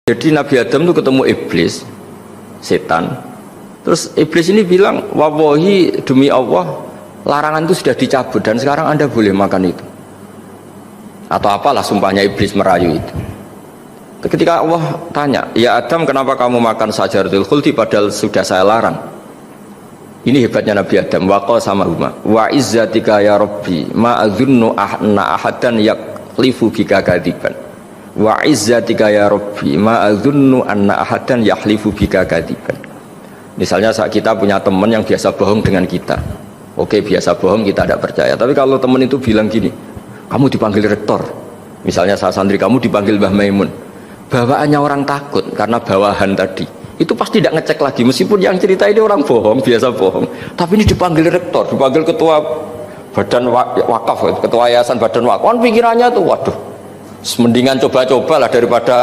Jadi Nabi Adam itu ketemu iblis, setan. Terus iblis ini bilang, wallahi demi Allah, larangan itu sudah dicabut dan sekarang Anda boleh makan itu. Atau apalah sumpahnya iblis merayu itu. Ketika Allah tanya, ya Adam kenapa kamu makan sajaratul khuldi padahal sudah saya larang. Ini hebatnya Nabi Adam. Waqa sama huma wa izzatika ya Rabbi ma adzunnu anna ahadan yaklifu bika kadiban. Wa izzatika ya Rabbi ma adzunnu anna ahadan yahlifu bika kadiban. Misalnya saat kita punya teman yang biasa bohong dengan kita. Oke, biasa bohong, kita tidak percaya. Tapi kalau teman itu bilang gini, kamu dipanggil rektor. Misalnya saat santri kamu dipanggil Mbah Maimun. Bawaannya orang takut karena bawahan tadi. Itu pasti tidak ngecek lagi, meskipun yang cerita ini orang bohong, biasa bohong. Tapi ini dipanggil rektor, dipanggil ketua badan wakaf, ketua yayasan badan wakaf. Kan pikirannya tuh, waduh, mendingan coba-coba lah daripada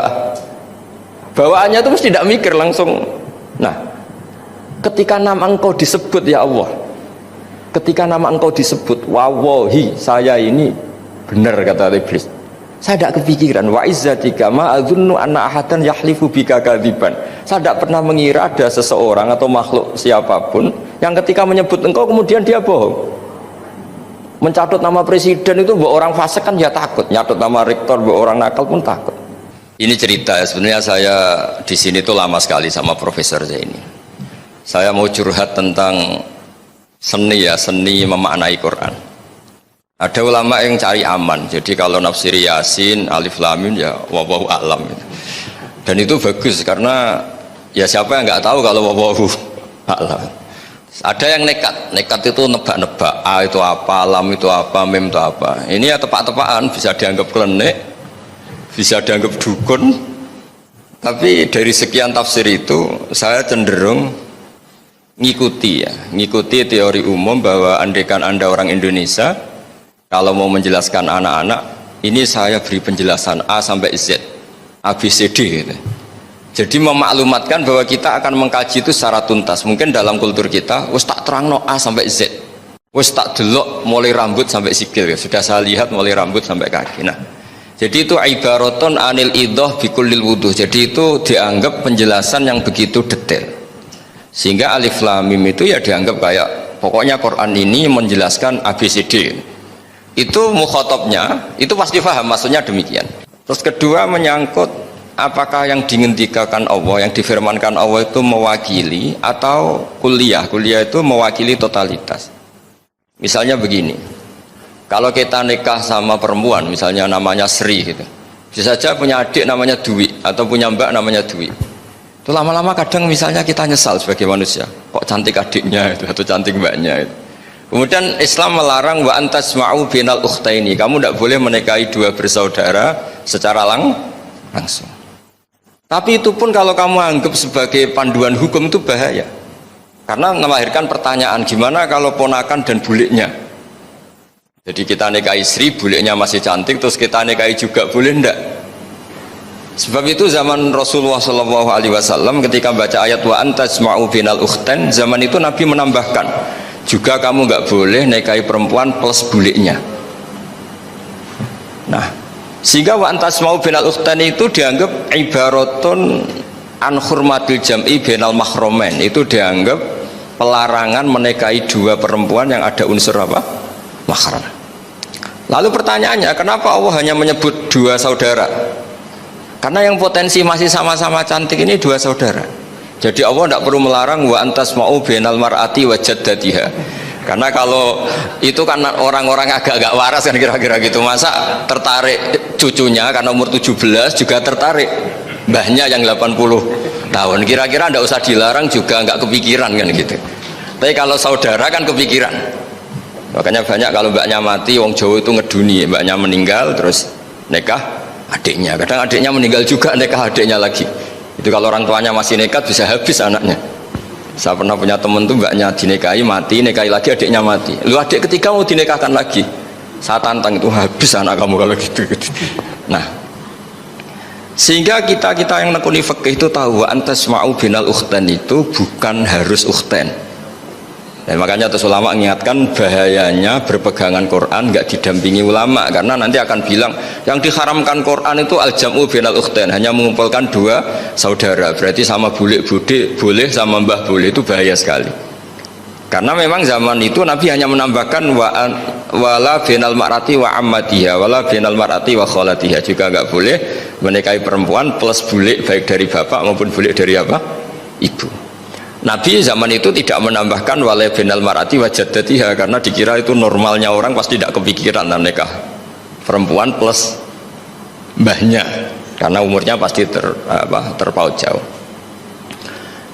bawaannya itu mesti tidak mikir langsung. Nah, ketika nama engkau disebut ya Allah, ketika nama engkau disebut, wallahi saya ini benar kata iblis. Saya tidak kepikiran wa izzatika ma adzunnu anna ahadan yahlifu bika kadziban. Saya tidak pernah mengira ada seseorang atau makhluk siapapun yang ketika menyebut engkau kemudian dia bohong. Mencatut nama presiden itu buat orang fasik kan ya takut, nyatut nama rektor buat orang nakal pun takut. Ini cerita sebenarnya saya di sini tuh lama sekali sama profesor saya ini. Saya mau curhat tentang seni ya, seni memaknai Quran. Ada ulama yang cari aman, jadi kalau nafsir Yasin, Alif Lam Mim ya wallahu a'lam. Dan itu bagus karena ya siapa yang nggak tahu kalau wallahu a'lam. Ada yang nekat itu nebak-nebak, A itu apa, Lam itu apa, Mim itu apa. Ini ya tepak-tepakan, bisa dianggap klenik, bisa dianggap dukun. Tapi dari sekian tafsir itu saya cenderung ngikuti teori umum bahwa andaikan Anda orang Indonesia, kalau mau menjelaskan anak-anak, ini saya beri penjelasan A sampai Z, A, B, C, D gitu. Jadi memaklumatkan bahwa kita akan mengkaji itu secara tuntas. Mungkin dalam kultur kita, wis tak terangno A sampai Z, wis tak delok mulai rambut sampai sikil ya. Sudah saya lihat mulai rambut sampai kaki. Nah, jadi itu ibaratun anil idhah bikullil wuduh. Jadi itu dianggap penjelasan yang begitu detail. Sehingga Alif Lam Mim itu ya dianggap kayak pokoknya Quran ini menjelaskan ABCD. Itu mukhatabnya itu pasti paham maksudnya demikian. Terus kedua menyangkut apakah yang dingendikakan Allah, yang difirmankan Allah itu mewakili atau kuliah itu mewakili totalitas. Misalnya begini, kalau kita nikah sama perempuan misalnya namanya Sri gitu, bisa saja punya adik namanya Dwi atau punya mbak namanya Dwi. Itu lama-lama kadang misalnya kita nyesal sebagai manusia, kok cantik adiknya itu atau cantik mbaknya itu. Kemudian Islam melarang wa antasma'u binal ukhtaini, kamu tidak boleh menikahi dua bersaudara secara langsung. Tapi itu pun kalau kamu anggap sebagai panduan hukum itu bahaya, karena melahirkan pertanyaan gimana kalau ponakan dan buliknya. Jadi kita nikahi Sri, buliknya masih cantik, terus kita nikahi juga, boleh enggak? Sebab itu zaman Rasulullah SAW ketika baca ayat wa antasma'u binal ukhtain, zaman itu Nabi menambahkan juga kamu nggak boleh nikahi perempuan plus buliknya. Nah, sehingga wa antasma'u binal ukhtain itu dianggap ibaratun an hurmatil jam'i binal mahromen. Itu dianggap pelarangan menikahi dua perempuan yang ada unsur apa? Mahram. Lalu pertanyaannya, kenapa Allah hanya menyebut dua saudara? Karena yang potensi masih sama-sama cantik ini dua saudara. Jadi Allah tidak perlu melarang wa antasma'u bainal mar'ati wa jaddatiha. Karena kalau itu kan orang-orang agak-agak waras kan kira-kira gitu, masa tertarik cucunya karena umur 17 juga tertarik mbahnya yang 80 tahun. Kira-kira tidak usah dilarang juga nggak kepikiran kan gitu. Tapi kalau saudara kan kepikiran. Makanya banyak kalau mbaknya mati, wong Jawa itu ngeduni, mbaknya meninggal terus nikah adiknya. Kadang adiknya meninggal juga nikah adiknya lagi. Itu kalau orang tuanya masih nekat bisa habis anaknya. Saya pernah punya temen tuh mbaknya dinikahi mati, nikahi lagi adiknya mati. Lu adik ketiga mau dinikahkan lagi, saya tantang itu habis anak kamu kalau gitu. Nah, sehingga kita yang nekuni fikih itu tahu antasma'u binal ukhtain itu bukan harus ukhtain. Dan makanya terus ulama mengingatkan bahayanya berpegangan Quran nggak didampingi ulama, karena nanti akan bilang yang diharamkan Quran itu al-jam'u bainal ukhtain, hanya mengumpulkan dua saudara, berarti sama bule bude boleh sama mbah boleh, itu bahaya sekali. Karena memang zaman itu Nabi hanya menambahkan wala bainal mar'ati wa ammatiha wala bainal mar'ati wa khalatiha, juga nggak boleh menikahi perempuan plus bule baik dari bapak maupun bule dari apa? Ibu. Nabi zaman itu tidak menambahkan wala bainal mar'ati wa jaddatiha, karena dikira itu normalnya orang pasti tidak kepikiran nikah perempuan plus mbahnya, karena umurnya pasti terpaut jauh.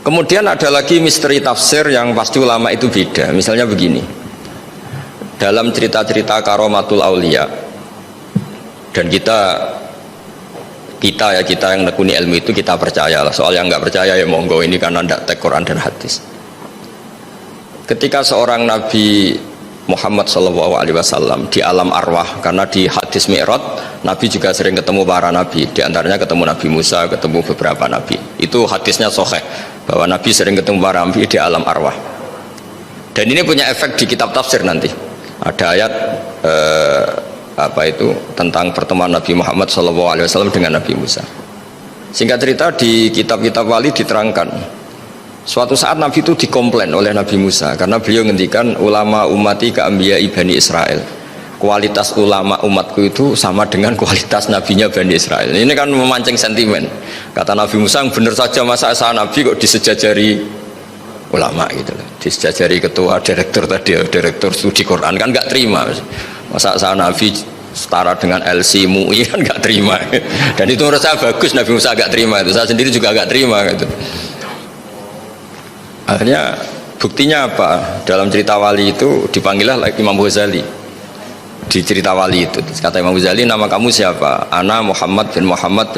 Kemudian ada lagi misteri tafsir yang pasti ulama itu beda. Misalnya begini, dalam cerita-cerita karomatul aulia, dan kita yang nekuni ilmu itu kita percayalah, soal yang nggak percaya ya monggo, ini karena tidak tek Quran dan hadis. Ketika seorang Nabi Muhammad SAW di alam arwah, karena di hadis Mi'raj Nabi juga sering ketemu para nabi, diantaranya ketemu Nabi Musa, ketemu beberapa nabi, itu hadisnya sahih bahwa Nabi sering ketemu para nabi di alam arwah. Dan ini punya efek di kitab tafsir nanti, ada ayat tentang pertemuan Nabi Muhammad SAW dengan Nabi Musa. Singkat cerita di kitab-kitab wali diterangkan, suatu saat Nabi itu dikomplain oleh Nabi Musa karena beliau ngendikan ulama ummati ka'ambiya'i Bani Israel, kualitas ulama umatku itu sama dengan kualitas nabinya Bani Israel. Ini kan memancing sentimen. Kata Nabi Musa, benar saja masa saya Nabi kok disejajari ulama gitu loh, disejajari ketua direktur tadi, direktur studi Quran, kan nggak terima. Masa saya Nabi setara dengan LC MUI, kan nggak terima. Dan itu menurut saya bagus, Nabi Musa nggak terima itu, saya sendiri juga nggak terima gitu. Akhirnya buktinya apa? Dalam cerita wali itu dipanggillah Imam Ghazali. Di cerita wali itu kata Imam Ghazali, nama kamu siapa? Ana Muhammad bin Muhammad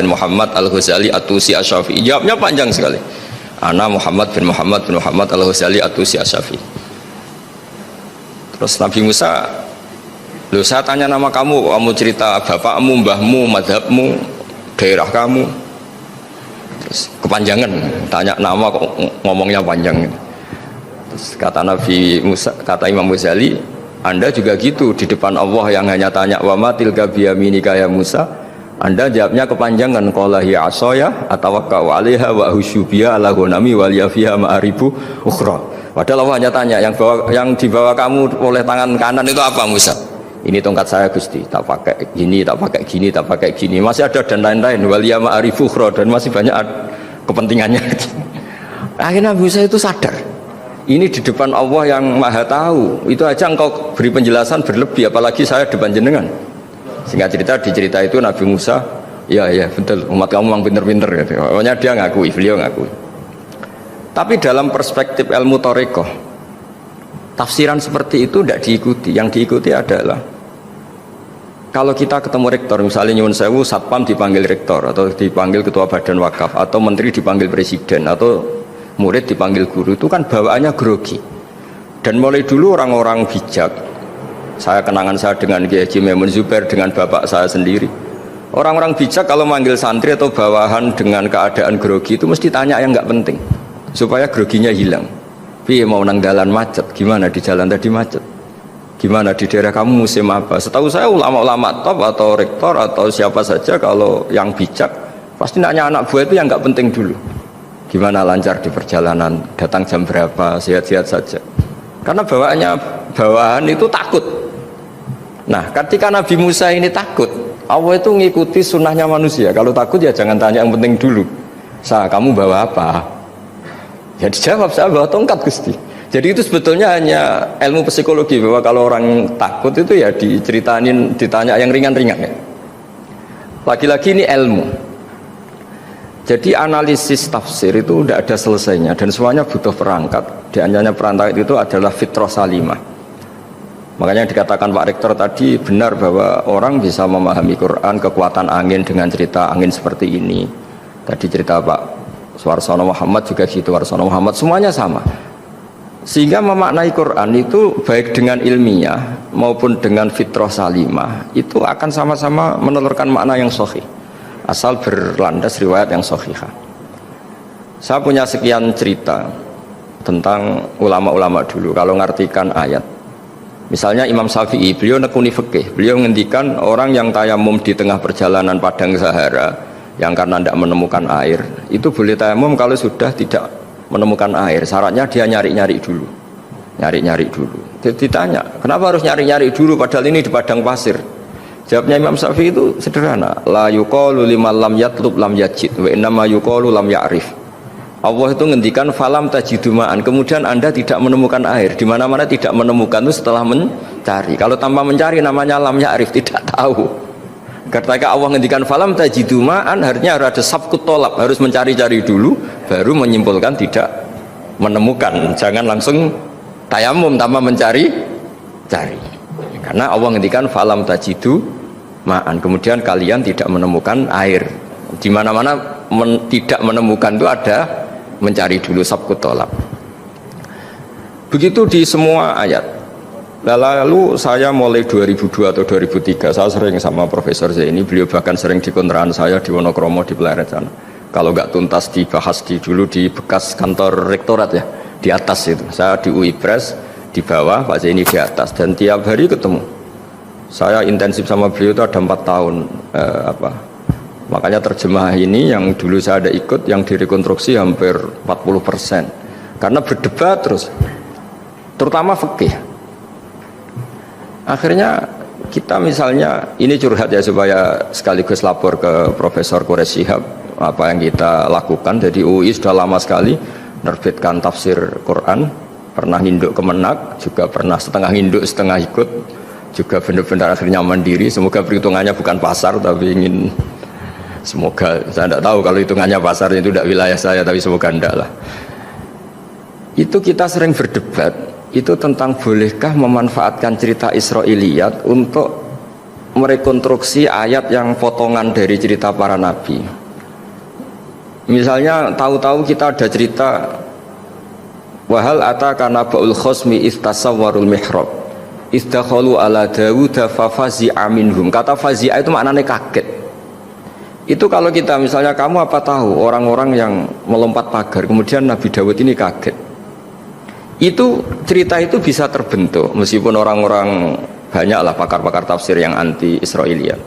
Al-Ghazali At-Tusi Asy-Syafi'i. Jawabnya panjang sekali. Ana Muhammad bin Muhammad Al-Ghazali At-Tusi Asy-Syafi'i. Terus Nabi Musa, loh saya tanya nama kamu cerita bapakmu, mbahmu, madhabmu, daerah kamu. Terus kepanjangan, tanya nama kok ngomongnya panjang. Terus kata Nabi Musa, kata Imam Ghazali, Anda juga gitu di depan Allah yang hanya tanya wa ma tilka biyaminika ya Musa, Anda jawabnya kepanjangan, qala hiya asaya atawakkau 'alaiha wa husyubiya ala ghanami wa liya fiha ma'aribu ukhra. Padahal Allah hanya tanya yang dibawa kamu oleh tangan kanan itu apa Musa? Ini tongkat saya Gusti, tak pakai gini, tak pakai gini, tak pakai gini. Masih ada dan lain-lain, wa liya ma'aribu ukhra, dan masih banyak kepentingannya. Akhirnya Musa itu sadar, ini di depan Allah yang maha tahu, itu aja engkau beri penjelasan berlebih, apalagi saya depan jenengan. Singkat cerita, di cerita itu Nabi Musa, ya betul, umat kamu memang pinter-pinter gitu. Pokoknya dia ngakui, beliau ngakui. Tapi dalam perspektif ilmu Thariqah, tafsiran seperti itu tidak diikuti. Yang diikuti adalah kalau kita ketemu rektor, misalnya nyuwun sewu, satpam dipanggil rektor, atau dipanggil ketua badan wakaf, atau menteri dipanggil presiden, atau murid dipanggil guru, itu kan bawaannya grogi. Dan mulai dulu orang-orang bijak, saya kenangan saya dengan Kiai Haji Maimun Zubair, dengan bapak saya sendiri, orang-orang bijak kalau manggil santri atau bawahan dengan keadaan grogi itu mesti tanya yang nggak penting supaya groginya hilang. Piye mau nang dalan macet, gimana di jalan tadi macet, gimana di daerah kamu musim apa. Setahu saya ulama-ulama top atau rektor atau siapa saja kalau yang bijak pasti nanya anak buah itu yang nggak penting dulu, gimana lancar di perjalanan, datang jam berapa, sehat-sehat saja. Karena bawahan itu takut. Nah, ketika Nabi Musa ini takut, Allah itu ngikuti sunnahnya manusia. Kalau takut ya jangan tanya yang penting dulu. Kamu bawa apa? Ya dijawab, saya bawa tongkat Gusti. Jadi itu sebetulnya hanya ilmu psikologi, bahwa kalau orang takut itu ya ditanya yang ringan-ringan ya. Lagi-lagi ini ilmu. Jadi analisis tafsir itu tidak ada selesainya dan semuanya butuh perangkat. Di antaranya perangkat itu adalah fitrah salimah. Makanya dikatakan Pak Rektor tadi benar bahwa orang bisa memahami Quran, kekuatan angin dengan cerita angin seperti ini. Tadi cerita Pak Suarsono Muhammad juga gitu, Warsono Muhammad, semuanya sama. Sehingga memaknai Quran itu baik dengan ilmiah maupun dengan fitrah salimah itu akan sama-sama menelurkan makna yang sahih, asal berlandas riwayat yang sahihah. Saya punya sekian cerita tentang ulama-ulama dulu kalau ngartikan ayat. Misalnya Imam Syafi'i, beliau nekuni fikih, beliau ngendikan orang yang tayamum di tengah perjalanan padang Sahara yang karena tidak menemukan air, itu boleh tayamum kalau sudah tidak menemukan air. Syaratnya dia nyari-nyari dulu. Ditanya, kenapa harus nyari-nyari dulu padahal ini di padang pasir? Jawabnya Imam Syafi'i itu sederhana, la yuqalu liman lam yatlub lam yajid wa innama yuqalu lam ya'rif. Allah itu ngendikan falam tajiduma'an, kemudian Anda tidak menemukan air. Di mana-mana tidak menemukan itu setelah mencari. Kalau tanpa mencari namanya lam ya'rif, tidak tahu. Ketika Allah ngendikan falam tajiduma'an, artinya harus ada sabqut tolab, harus mencari-cari dulu baru menyimpulkan tidak menemukan. Jangan langsung tayamum tanpa mencari-cari. Karena Allah ngendikan falam tajiduma'an, kemudian kalian tidak menemukan air. Di mana-mana tidak menemukan itu ada mencari dulu sabqut tolab. Begitu di semua ayat. Lalu saya mulai 2002 atau 2003 saya sering sama Profesor Zaini, beliau bahkan sering di kontrakan saya di Wonokromo di Pleret sana. Kalau nggak tuntas dibahas dulu di bekas kantor rektorat ya, di atas itu. Saya di UI Press di bawah, Pak Zaini di atas, dan tiap hari ketemu. Saya intensif sama beliau itu ada 4 tahun makanya terjemah ini yang dulu saya ada ikut, yang direkonstruksi hampir 40%. Karena berdebat terus, terutama fikih. Akhirnya kita misalnya, ini curhat ya supaya sekaligus lapor ke Profesor Quraish Shihab apa yang kita lakukan. Jadi UI sudah lama sekali menerbitkan tafsir Quran, pernah nginduk Kemenak, juga pernah setengah nginduk setengah ikut, juga benar-benar akhirnya mandiri. Semoga perhitungannya bukan pasar, tapi ingin, semoga, saya tidak tahu kalau hitungannya pasar itu tidak wilayah saya, tapi semoga tidak lah. Itu kita sering berdebat, itu tentang bolehkah memanfaatkan cerita Israiliyat untuk merekonstruksi ayat yang potongan dari cerita para nabi. Misalnya tahu-tahu kita ada cerita wahal ataka naba'ul khosmi istasawwarul mihrab istakhalu ala Dawuda fafazi'a minhum. Kata fazi'a itu maknanya kaget. Itu kalau kita misalnya, kamu apa tahu orang-orang yang melompat pagar kemudian Nabi Dawud ini kaget, itu cerita itu bisa terbentuk meskipun orang-orang banyaklah pakar-pakar tafsir yang anti Israiliyat,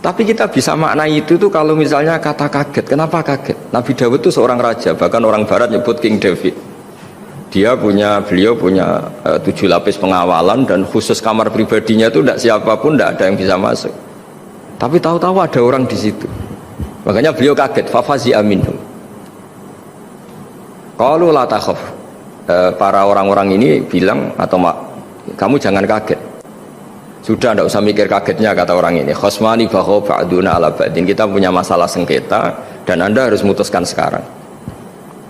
tapi kita bisa maknai itu tuh kalau misalnya kata kaget. Kenapa kaget? Nabi Dawud itu seorang raja, bahkan orang barat nyebut King David. Beliau punya 7 lapis pengawalan dan khusus kamar pribadinya itu tidak siapapun, tidak ada yang bisa masuk. Tapi tahu-tahu ada orang di situ. Makanya beliau kaget, fafazi aminhum. Qalu la takhaf. Para orang-orang ini bilang, atau kamu jangan kaget. Sudah, tidak usah mikir kagetnya, kata orang ini. Khosmani bahu ba'duna ala ba'din. Kita punya masalah sengketa dan Anda harus memutuskan sekarang.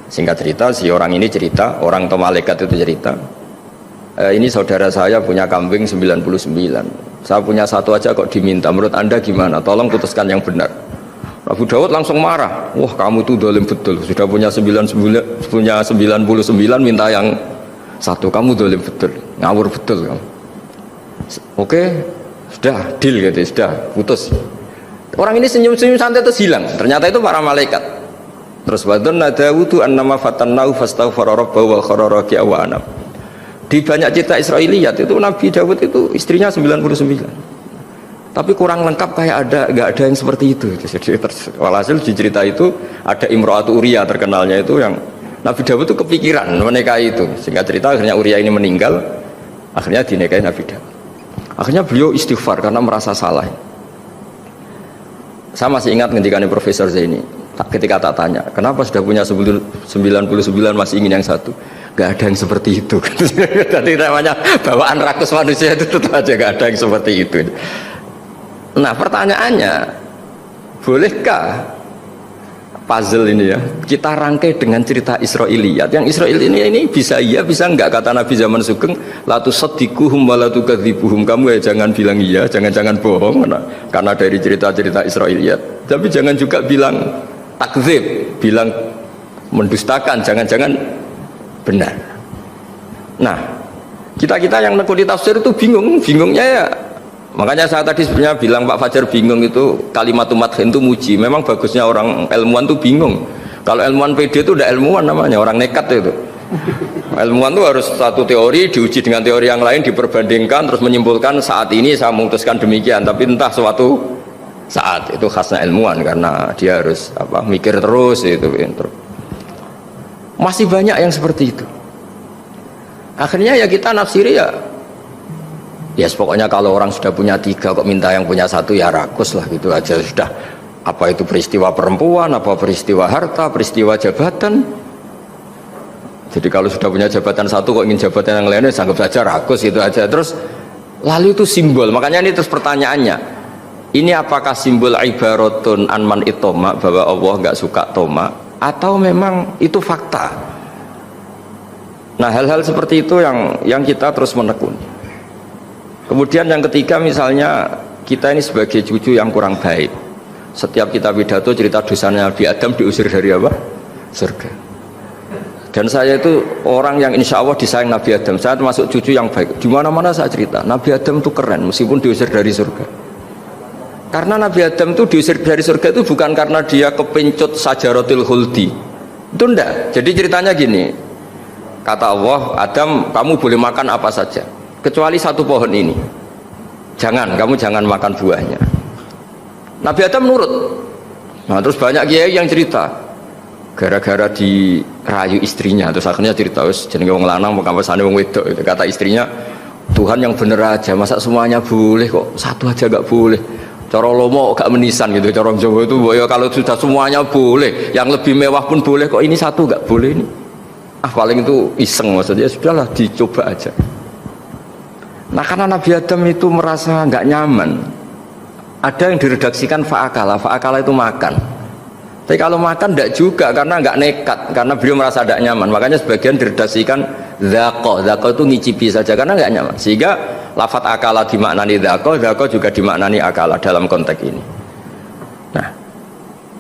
Singkat cerita, si orang ini cerita, orang atau malaikat itu cerita, ini saudara saya punya kambing 99. Saya punya satu aja kok diminta, menurut Anda gimana? Tolong putuskan yang benar. Abu Dawud langsung marah. Wah, kamu tuh dolim betul. Sudah punya 99, minta yang satu. Kamu dolim betul, ngawur betul kamu. Oke, sudah deal gitu, sudah putus. Orang ini senyum-senyum santai terus hilang. Ternyata itu para malaikat. Terus wadonna Dawudu annama fatannahu fastaghfara rabbahu wa kharra raki'a wa anab. Di banyak cerita Israiliyat itu Nabi Dawud itu istrinya 99. Tapi kurang lengkap, kayak nggak ada yang seperti itu. Jadi walhasil di cerita itu ada Imro'atu Uria terkenalnya itu, yang Nabi Dawud itu kepikiran menikahi itu. Sehingga cerita akhirnya Uria ini meninggal, akhirnya dinikahi Nabi Dawud. Akhirnya beliau istighfar karena merasa salah. Saya masih ingat ngendikan Profesor Zaini ketika tak tanya, kenapa sudah punya 99 masih ingin yang satu? Gak ada yang seperti itu. Jadi namanya bawaan rakus manusia itu tetap aja gak ada yang seperti itu. Nah pertanyaannya, bolehkah puzzle ini ya kita rangkai dengan cerita Israiliyat? Yang Israil ini bisa iya bisa enggak, kata Nabi zaman Sugeng, la tusaddiquhum wa la tukadzibuhum. Kamu ya jangan bilang iya, jangan bohong karena dari cerita-cerita Israiliyat, tapi jangan juga bilang takdzib, bilang mendustakan, jangan-jangan benar. Nah, kita yang nekuni tafsir itu bingungnya ya. Makanya saya tadi sebenarnya bilang Pak Fajar bingung itu kalimat madhin itu muji. Memang bagusnya orang ilmuwan itu bingung. Kalau ilmuwan PD itu udah ilmuwan namanya, orang nekat itu. Ilmuwan itu harus satu teori diuji dengan teori yang lain, diperbandingkan, terus menyimpulkan saat ini saya memutuskan demikian. Tapi entah suatu saat, itu khasnya ilmuwan karena dia harus mikir terus itu. Masih banyak yang seperti itu. Akhirnya ya kita nafsiri ya pokoknya kalau orang sudah punya 3 kok minta yang punya 1 ya rakus lah, gitu aja sudah. Apa itu peristiwa perempuan, apa peristiwa harta, peristiwa jabatan. Jadi kalau sudah punya jabatan 1 kok ingin jabatan yang lainnya, sanggup saja rakus, gitu aja. Terus lalu itu simbol, makanya ini terus pertanyaannya, ini apakah simbol ibaratun anman itoma, bahwa Allah nggak suka toma, atau memang itu fakta? Nah, hal-hal seperti itu yang kita terus menekuni. Kemudian yang ketiga, misalnya kita ini sebagai cucu yang kurang baik, setiap kita pidato cerita dosanya Nabi Adam diusir dari apa? Surga. Dan saya itu orang yang insya Allah disayang Nabi Adam. Saya termasuk cucu yang baik. Di mana-mana saya cerita Nabi Adam itu keren meskipun diusir dari surga. Karena Nabi Adam itu diusir dari surga itu bukan karena dia kepencut sajaratul khuldi. Itu enggak. Jadi ceritanya gini. Kata Allah, Adam kamu boleh makan apa saja kecuali 1 pohon ini. Kamu jangan makan buahnya. Nabi Adam nurut. Nah, terus banyak kiai yang cerita gara-gara dirayu istrinya, terus akhirnya cerita jenenge wong lanang mau kampusane wong wedok itu, kata istrinya, Tuhan yang bener aja, masa semuanya boleh kok 1 aja gak boleh. Cara lomo gak menisan gitu, cara Jawa itu ya kalau sudah semuanya boleh, yang lebih mewah pun boleh, kok ini 1 gak boleh ini. Paling itu iseng, maksudnya sudahlah dicoba aja. Nah, karena Nabi Adam itu merasa nggak nyaman, ada yang diredaksikan fa'akala itu makan. Tapi kalau makan tidak juga, karena nggak nekat, karena beliau merasa tidak nyaman. Makanya sebagian diredaksikan dzaqo itu ngicipi saja karena nggak nyaman. Sehingga lafat akala dimaknani dzaqo juga dimaknani akala dalam konteks ini. Nah,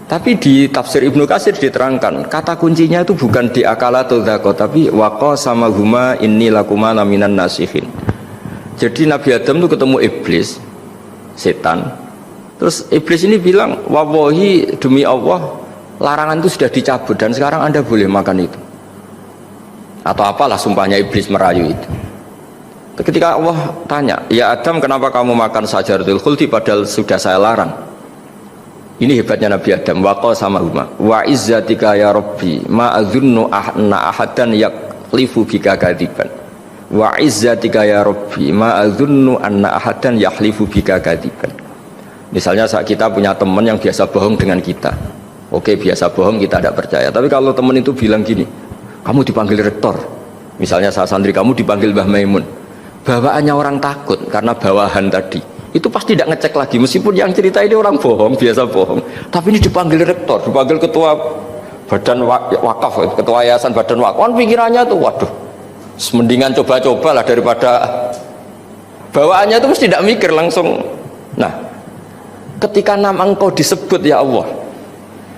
tapi di tafsir Ibnu Katsir diterangkan kata kuncinya itu bukan di akala atau dzaqo, tapi waqa sama huma inni lakuma laminan nasihin. Jadi Nabi Adam itu ketemu iblis, setan. Terus iblis ini bilang, wallahi demi Allah, larangan itu sudah dicabut dan sekarang Anda boleh makan itu. Atau apalah sumpahnya iblis merayu itu. Ketika Allah tanya, ya Adam kenapa kamu makan sajaratul khuldi padahal sudah saya larang? Ini hebatnya Nabi Adam. Waqa sama huma wa izzatika ya Rabbi ma adzunnu anna ahadan yaklifu bika kadiban. Wa izzatika ya Rabbi ma adzunnu anna ahadan yahlifu bika kadiban. Misalnya saat kita punya teman yang biasa bohong dengan kita. Oke, biasa bohong, kita tidak percaya. Tapi kalau teman itu bilang gini, kamu dipanggil rektor, misalnya saat santri kamu dipanggil Mbah Maimun, bawaannya orang takut karena bawahan tadi, itu pasti tidak ngecek lagi. Meskipun yang cerita ini orang bohong, biasa bohong, tapi ini dipanggil rektor, dipanggil ketua badan wakaf, ketua yayasan badan wakaf, kan pikirannya tuh, waduh, mendingan coba-coba lah daripada bawaannya itu mesti tidak mikir langsung. Nah, ketika nama engkau disebut ya Allah,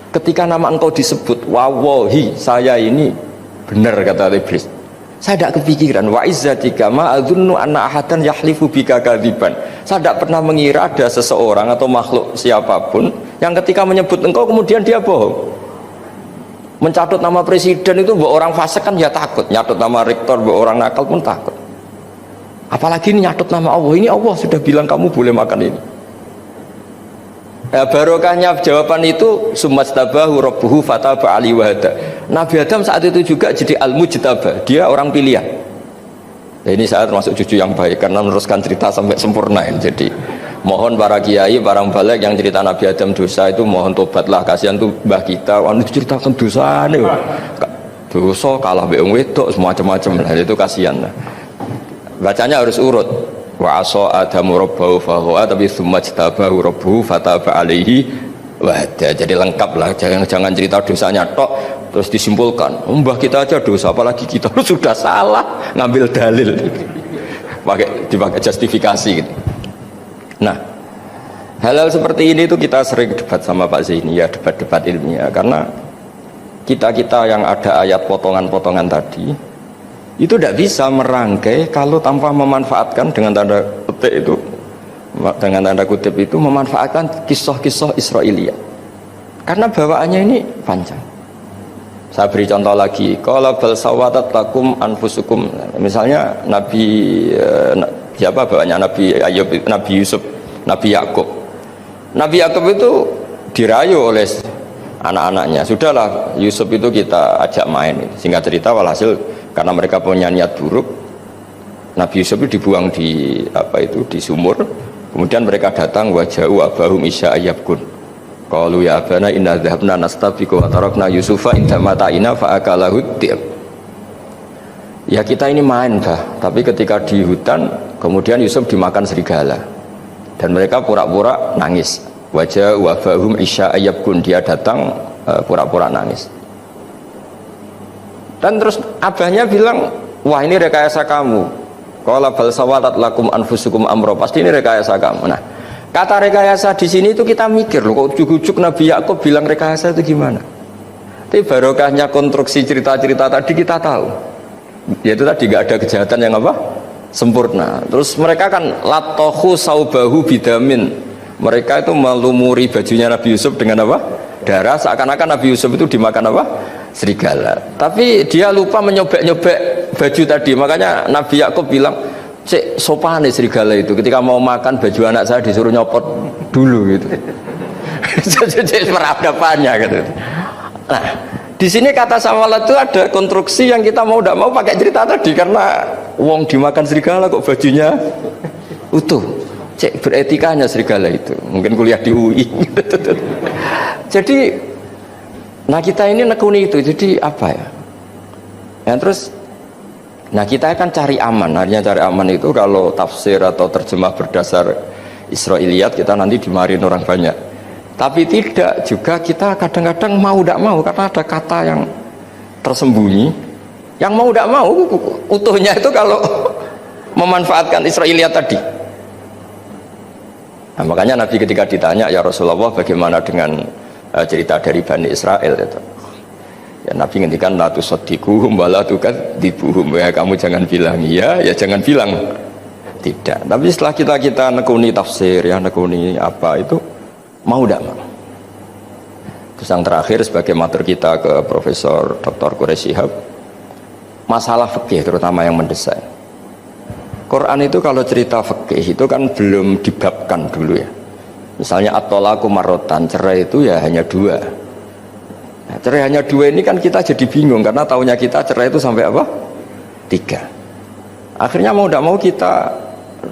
ketika nama engkau disebut, wallahi saya ini benar, kata iblis, saya tidak kepikiran, wa izzatika ma adzunnu anna ahadan yahlifu bika kadziban, saya tidak pernah mengira ada seseorang atau makhluk siapapun yang ketika menyebut engkau kemudian dia bohong. Mencatut nama presiden itu buat orang fasik kan ya takut, nyatut nama rektor buat orang nakal pun takut, apalagi ini nyatut nama Allah. Ini Allah sudah bilang kamu boleh makan ini. Barokahnya jawaban itu sumastabahu rabbuhu fataba ali wahada. Nabi Adam saat itu juga jadi al-mujtaba, dia orang pilihan. Ya, ini saya termasuk cucu yang baik karena meneruskan cerita sampai sempurna. Jadi mohon para kiai, para balik yang cerita Nabi Adam dosa itu mohon tobatlah, kasihan tuh mbah kita, anu diceritakan dosa nih, dosa kalah beong wedok semacam-macam lah, itu kasihan lah. Bacanya harus urut. Wa asa adamu rabbahu fahuwa, tapi tsumma jtabahu rabbuhu fataba alaihi wahda. Jadi lengkap lah, jangan cerita dosanya tok terus disimpulkan mbah kita aja dosa apalagi kita, sudah salah ngambil dalil dipakai justifikasi gitu. Nah, hal-hal seperti ini itu kita sering debat sama Pak Zaini, ya debat-debat ilmiah, karena kita yang ada ayat potongan-potongan tadi itu tidak bisa merangkai kalau tanpa memanfaatkan dengan tanda kutip itu, dengan tanda kutip itu memanfaatkan kisah-kisah Israiliyah, karena bawaannya ini panjang. Saya beri contoh lagi. Qala bal sawatat lakum anfusukum. Misalnya siapa bapaknya Nabi Ayub, Nabi Yusuf, Nabi Yakub. Nabi Yakub itu dirayu oleh anak-anaknya. Sudahlah Yusuf itu kita ajak main. Singkat cerita walhasil karena mereka punya niat buruk, Nabi Yusuf itu dibuang di di sumur. Kemudian mereka datang waja'u abahum isya ayyabkun. Qalu ya abana inna dhahabna nastabiqu wa tarakna Yusufa inda mata'ina fa akalahu dhi'ab. Ya kita ini main bah, tapi ketika di hutan kemudian Yusuf dimakan serigala. Dan mereka pura-pura nangis. Waja'u abahum isya ayyabkun, dia datang pura-pura nangis. Dan terus abahnya bilang, "Wah, ini rekayasa kamu." Qala bal sawalat lakum anfusukum amra, pasti ini rekayasa kamu. Nah, kata rekayasa di sini itu kita mikir loh, kok ujuk-ujuk Nabi Yakub bilang rekayasa itu gimana? Tapi barokahnya konstruksi cerita-cerita tadi kita tahu, yaitu tadi gak ada kejahatan yang sempurna. Terus mereka kan latohu saubahu bidamin, mereka itu melumuri bajunya Nabi Yusuf dengan darah, seakan-akan Nabi Yusuf itu dimakan serigala. Tapi dia lupa menyobek-nyobek baju tadi, makanya Nabi Yakub bilang, "Cek sopan nih serigala itu, ketika mau makan baju anak saya disuruh nyopot dulu gitu." Jadi peradabannya gitu. Nah, di sini kata sawalat itu ada konstruksi yang kita mau tidak mau pakai cerita tadi, karena wong dimakan serigala kok bajunya utuh. Cek beretikanya serigala itu, mungkin kuliah di UI. Jadi, nah kita ini nekuni itu, jadi apa ya? Ya terus. Nah kita akan cari aman, artinya cari aman itu kalau tafsir atau terjemah berdasar Israiliyat kita nanti dimarin orang banyak. Tapi tidak juga kita kadang-kadang mau tidak mau karena ada kata yang tersembunyi, yang mau tidak mau utuhnya itu kalau memanfaatkan Israiliyat tadi. Nah, makanya Nabi ketika ditanya, "Ya Rasulullah, bagaimana dengan cerita dari Bani Israel?" Itu. Ya Nabi ngendikan la tusaddiquhum wa la tukadzibuhum. Ya kamu jangan bilang iya, ya jangan bilang tidak. Tapi setelah kita nekuni tafsir, ya nekuni apa itu mau tidak mau. Terus yang terakhir sebagai matur kita ke Profesor Dr. Quraish Shihab, masalah fikih terutama yang mendesak. Quran itu kalau cerita fikih itu kan belum dibabkan dulu ya. Misalnya at-thalaqu marratan, cerai itu ya hanya 2. Nah, cerai hanya 2 ini kan kita jadi bingung karena taunya kita cerai itu sampai 3. Akhirnya mau tidak mau kita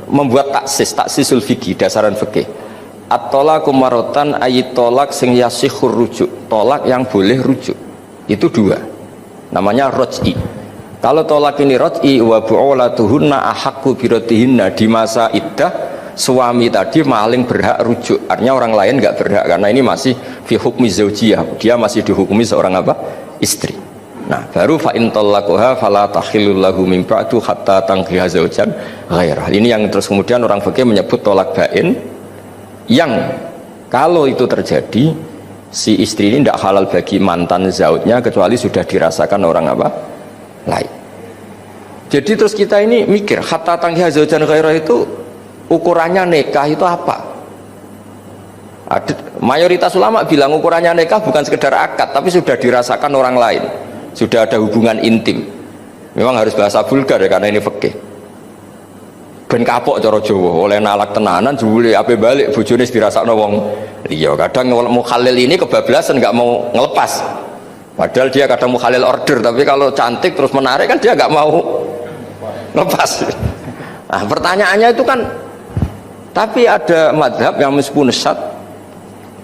membuat taksisul fikih, dasaran fikih. At-thalaqu marratan ayat tolak sing yasihur rujuk, tolak yang boleh rujuk. Itu 2. Namanya roj'i. Kalau tolak ini roj'i wa bu'ulatuhunna ahaqqu biratihinna, di masa iddah suami tadi maling berhak rujuk, artinya orang lain nggak berhak karena ini masih fi hukmi zaujiyah, dia masih dihukumi seorang istri. Nah baru fa in talaqaha fala tahillu lahu min ba'du hatta tankiha zaujan ghairah. Ini yang terus kemudian orang fikih menyebut tolak bain, yang kalau itu terjadi si istri ini tidak halal bagi mantan zaujnya kecuali sudah dirasakan orang lain. Jadi terus kita ini mikir hatta tankiha zaujan ghairah itu ukurannya nikah itu apa? Mayoritas ulama bilang ukurannya nikah bukan sekedar akad, tapi sudah dirasakan orang lain, sudah ada hubungan intim. Memang harus bahasa vulgar ya, karena ini fikih. Ben kapok cara Jawa, oleh nalak tenanan jebule ape balik bojone dirasakno wong liya. Kadang mukhalil ini kebablasan nggak mau ngelepas. Padahal dia kadang mukhalil order, tapi kalau cantik terus menarik kan dia nggak mau lepas. Nah, pertanyaannya itu kan, tapi ada madhab yang meskipun syad,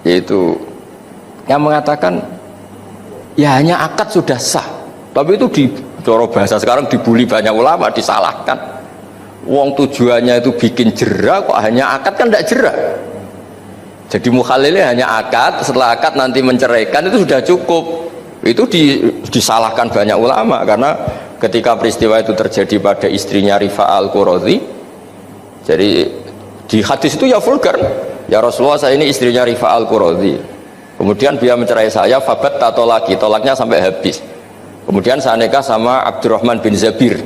yaitu yang mengatakan ya hanya akad sudah sah, tapi itu di coro bahasa sekarang dibully banyak ulama, disalahkan. Wong tujuannya itu bikin jerah, kok hanya akad kan tidak jerah. Jadi mukhalilnya hanya akad, setelah akad nanti menceraikan itu sudah cukup. Itu disalahkan banyak ulama karena ketika peristiwa itu terjadi pada istrinya Rifa al-Qurazi, jadi di hadis itu ya vulgar, ya Rasulullah saya ini istrinya Rifa al-Qurazi, kemudian dia mencerai saya, fabat tatolaki, tolaknya sampai habis, kemudian saya nikah sama Abdurrahman bin Zabir.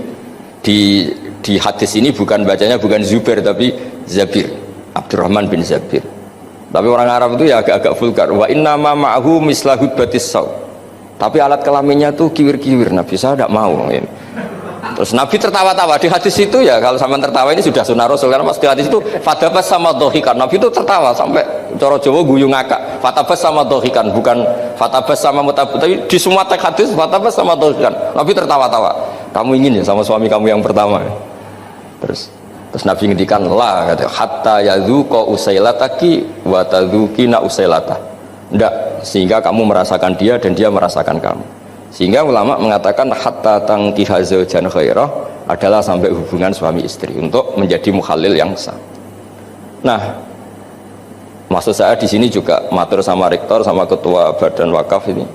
Di hadis ini bukan bacanya bukan Zubair tapi Zabir, Abdurrahman bin Zabir. Tapi orang Arab itu ya agak-agak vulgar. Wa inna ma ma'ahu mislahud batis saw. Tapi alat kelaminnya tuh kiwir-kiwir. Nabi saya tidak mau. Ini. Terus Nabi tertawa-tawa di hadis itu ya. Kalau sama tertawa ini sudah sunnah Rasul karena pasti hadis itu fatabas sama dohikan. Nabi itu tertawa sampai coro Jawa guyu ngakak. Fatabas sama dohikan bukan fatabas sama mutabut. Tapi di semua teks hadis fatabas sama dohikan. Nabi tertawa-tawa. Kamu ingin ya sama suami kamu yang pertama. Terus Nabi ngendikan la kata hatta yadzuqa usailataki wa tadzukina usailata. Enggak, sehingga kamu merasakan dia dan dia merasakan kamu. Sehingga ulama mengatakan hatta tangkiha zaujan khairah adalah sampai hubungan suami istri untuk menjadi muhalil yang sah. Nah, maksud saya di sini juga matur sama rektor sama ketua badan wakaf ini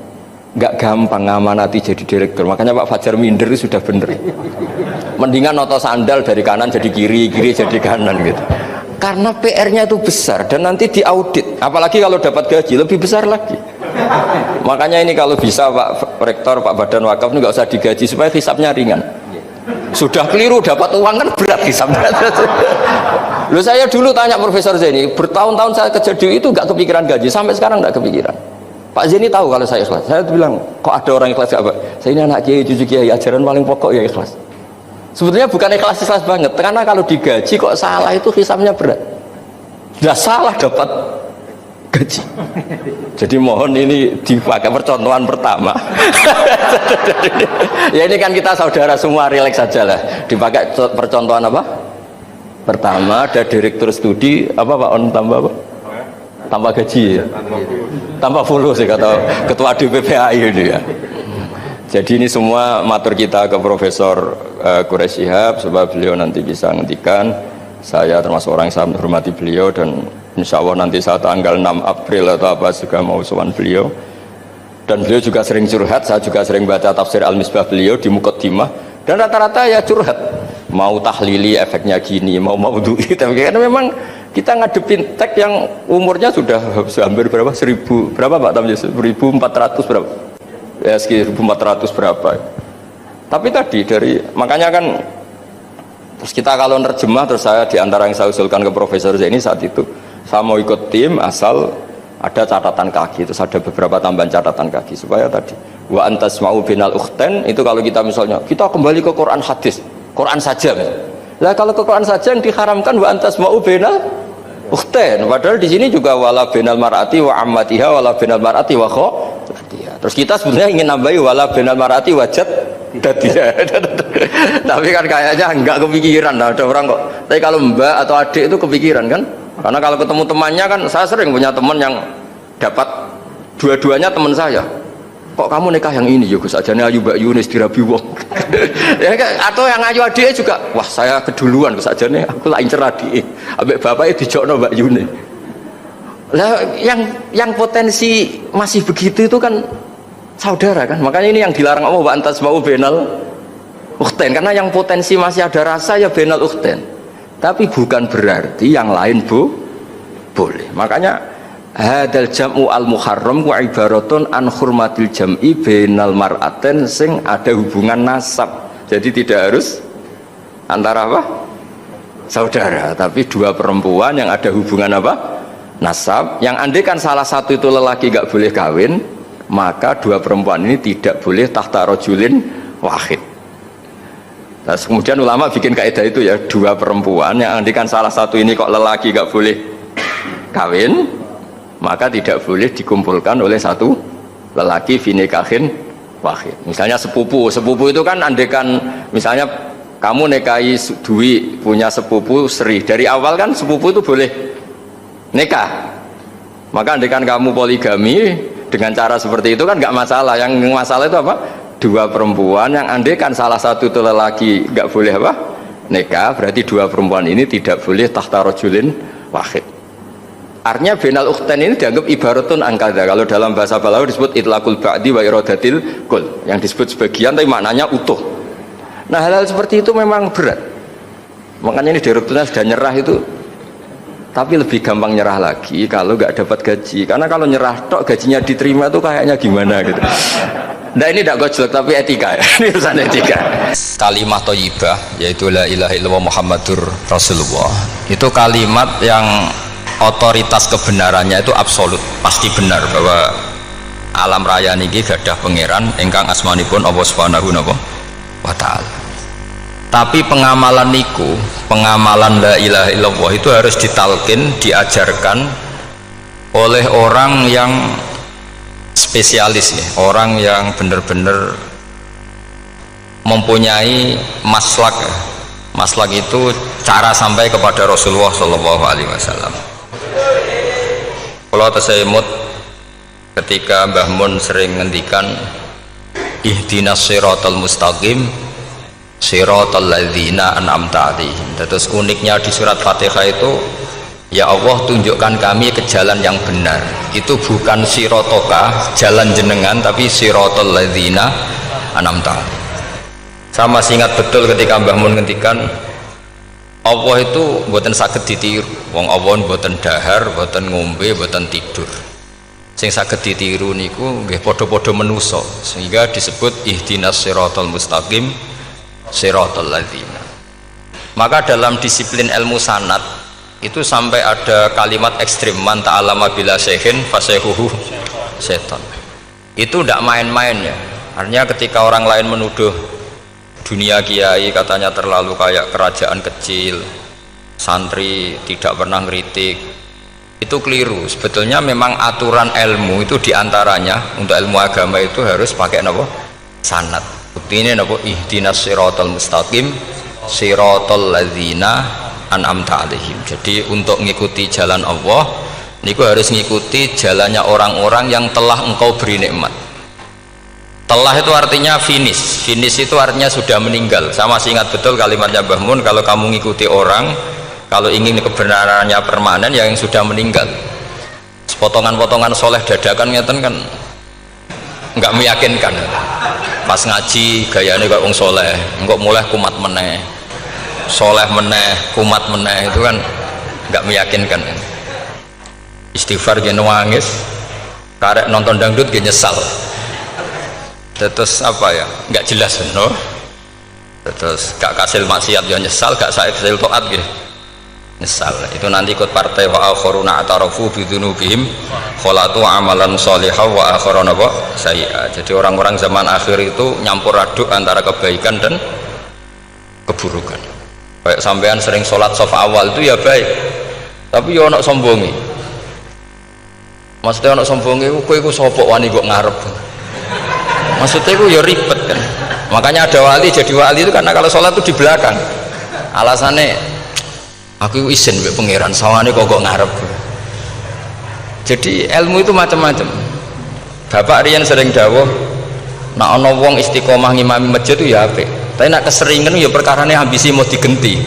nggak gampang ngamanati jadi direktur. Makanya Pak Fajar minder itu sudah bener. Mendingan noto sandal dari kanan jadi kiri, kiri jadi kanan gitu. Karena PR-nya itu besar dan nanti diaudit. Apalagi kalau dapat gaji lebih besar lagi. Makanya ini kalau bisa Pak Rektor, Pak Badan Wakaf ini nggak usah digaji supaya hisapnya ringan. Sudah keliru dapat uang kan berat hisapnya. Loh saya dulu tanya Profesor Zaini, bertahun-tahun saya kerja di itu nggak kepikiran gaji, sampai sekarang nggak kepikiran. Pak Zaini tahu kalau saya ikhlas. Saya bilang, kok ada orang ikhlas gak Pak? Saya ini anak kiai, cucu kiai, ajaran paling pokok ya ikhlas. Sebetulnya bukan ikhlas banget, karena kalau digaji kok salah itu hisapnya berat. Sudah salah dapat gaji. Jadi mohon ini dipakai percontohan pertama. Ya ini kan kita saudara semua, relax saja lah. Dipakai percontohan apa? Pertama ada direktur studi apa Pak On tambah apa? Tambah gaji ya? Tambah follow sih kata ketua DPPAI ini ya. Jadi ini semua matur kita ke Profesor Quraish Shihab supaya beliau nanti bisa ngendikan. Saya termasuk orang yang sangat menghormati beliau dan insya Allah nanti saat tanggal 6 April atau apa juga mau sowan beliau. Dan beliau juga sering curhat, saya juga sering baca tafsir Al-Misbah beliau di Muqaddimah dan rata-rata ya curhat. Mau tahlili efeknya gini, mau maudhu'i, tapi karena memang kita ngadepin teks yang umurnya sudah hampir berapa? 1000 berapa Pak Tamjiz? 1400 berapa? Ya sekitar 1400 berapa. Tapi tadi dari makanya kan terus kita kalau nerjemah terus saya diantara yang saya usulkan ke Profesor Zaini saat itu saya mau ikut tim asal ada catatan kaki, terus ada beberapa tambahan catatan kaki supaya tadi wa antasma'u binal ukhten itu kalau kita misalnya kita kembali ke Quran hadis, Quran saja lah kalau ke Quran saja yang diharamkan wa antasma'u binal ukhten, padahal di sini juga wala binal mar'ati wa ammatiha wala binal mar'ati wa khawatiha. Terus kita sebenarnya ingin nambahi wala binal mar'ati wajad dadiya. Tapi kan kayaknya enggak kepikiran lah ada orang kok. Tapi kalau mbak atau adik itu kepikiran kan? Karena kalau ketemu temannya kan saya sering punya teman yang dapat dua-duanya teman saya. Kok kamu nikah yang ini ya Gus ajane ayu Mbak Yunis dirabi wong. Ya atau yang ayu adike juga wah saya keduluan Gus ajane aku lak incer adike. Ambek bapake dijokno Mbak Yunis. Lah yang potensi masih begitu itu kan saudara kan. Makanya ini yang dilarang Allah wa antasma'u bainal ukhtain karena yang potensi masih ada rasa ya bainal ukhtain. Tapi bukan berarti yang lain boleh. Makanya hadal jam'u al muharram wa ibaratun an hurmatil jam'i bainal mar'aten sing ada hubungan nasab. Jadi tidak harus antara apa? Saudara, tapi dua perempuan yang ada hubungan apa? Nasab. Yang andai kan salah satu itu lelaki gak boleh kawin, maka dua perempuan ini tidak boleh tahta rajulin wahid. Nah, kemudian ulama bikin kaidah itu ya, dua perempuan yang andai kan salah satu ini kok lelaki gak boleh kawin, maka tidak boleh dikumpulkan oleh satu lelaki finikahin wahid. Misalnya sepupu itu kan andekan misalnya kamu nikahi Dwi punya sepupu Sri, dari awal kan sepupu itu boleh nikah. Maka andekan kamu poligami dengan cara seperti itu kan nggak masalah. Yang masalah itu apa? Dua perempuan yang andekan salah satu itu lelaki nggak boleh apa? Nikah, berarti dua perempuan ini tidak boleh tahta rajulin wahid. Artinya benal ukhtain ini dianggap ibaratun angkada. Kalau dalam bahasa Balaghah disebut itlaqul ba'di wa iradatil kul, yang disebut sebagian tapi maknanya utuh. Nah hal-hal seperti itu memang berat. Makanya ini direkturnya sudah nyerah itu, tapi lebih gampang nyerah lagi kalau nggak dapat gaji. Karena kalau nyerah tok gajinya diterima itu kayaknya gimana gitu. Nah ini tidak gojlok tapi etika ya. Ini urusan etika. Kalimat thayyibah yaitu la ilaha illallah Muhammadur Rasulullah. Itu kalimat yang otoritas kebenarannya itu absolut, pasti benar bahwa alam raya niki gadah pangeran ingkang asmanipun Allah Subhanahu wa taala. Tapi pengamalan niku, pengamalan la ilaha illallah itu harus ditalkin, diajarkan oleh orang yang spesialis ya, orang yang benar-benar mempunyai maslak. Maslak itu cara sampai kepada Rasulullah Shallallahu Alaihi Wasallam. Kalau tersemut ketika Mbah Mun sering ngendikan ihdinas siratal mustaqim siratal ladzina an'amta 'alaihim. Terus uniknya di surat Fatihah itu, ya Allah tunjukkan kami ke jalan yang benar. Itu bukan sirotoka jalan jenengan, tapi siratal ladzina an'amta 'alaihim. Saya masih ingat betul ketika Mbah Mun ngendikan Allah itu mboten saged ditiru. Wong Allah mboten dahar, mboten ngombe, mboten tidur. Sing saged ditiru niku nggih padha-padha manusa, sehingga disebut ihdinas siratal mustaqim siratal ladzina. Maka dalam disiplin ilmu sanad itu sampai ada kalimat ekstrim, man ta'allama bila syekhin fasehuhu setan. Itu tidak main-main ya. Artinya ketika orang lain menuduh dunia kiai katanya terlalu kayak kerajaan kecil, santri tidak pernah ngeritik, itu keliru. Sebetulnya memang aturan ilmu itu diantaranya untuk ilmu agama itu harus pakai apa? Sanad. Bukti ini apa? Ihdinas siratal mustaqim siratal ladzina an'amta 'alaihim. Jadi untuk mengikuti jalan Allah niku harus mengikuti jalannya orang-orang yang telah engkau beri nikmat. Telah itu artinya finish. Finish itu artinya sudah meninggal. Saya masih ingat betul kalimatnya Mbah Mun, kalau kamu ngikuti orang, kalau ingin kebenarannya permanen, yang sudah meninggal. Potongan-potongan soleh dadakan ngeten kan nggak meyakinkan. Pas ngaji gayanya kayak wong soleh, enggak mulai kumat meneh, soleh meneh, kumat meneh, itu kan nggak meyakinkan. Istighfar gini nangis, karek nonton dangdut gini nyesal. Terus apa ya, nggak jelas no? Terus gak kasil maksiat ya nyesal, gak kasil toat gitu nyesal. Itu nanti ikut partai wa akharuna atarafu bidzunubihim kholatu amalan sholihah wa akharuna sayyi'ah. Jadi orang-orang zaman akhir itu nyampur aduk antara kebaikan dan keburukan. Kayak sampean sering sholat shaf awal itu ya baik, tapi ya ono sombongi. Maksudnya ono sombongi, kowe iku sapa wani kok ngarep. Maksudnya itu ya ribet kan. Makanya ada wali jadi wali itu karena kalau sholat itu di belakang. Alasannya aku izin mbek pangeran, sawangane kok ngarep. Jadi ilmu itu macam-macam. Bapak riyen sering dawuh, nek ana wong istiqomah ngimami masjid itu ya apik. Tapi nek keseringan ya perkarane ambisi mau digenti.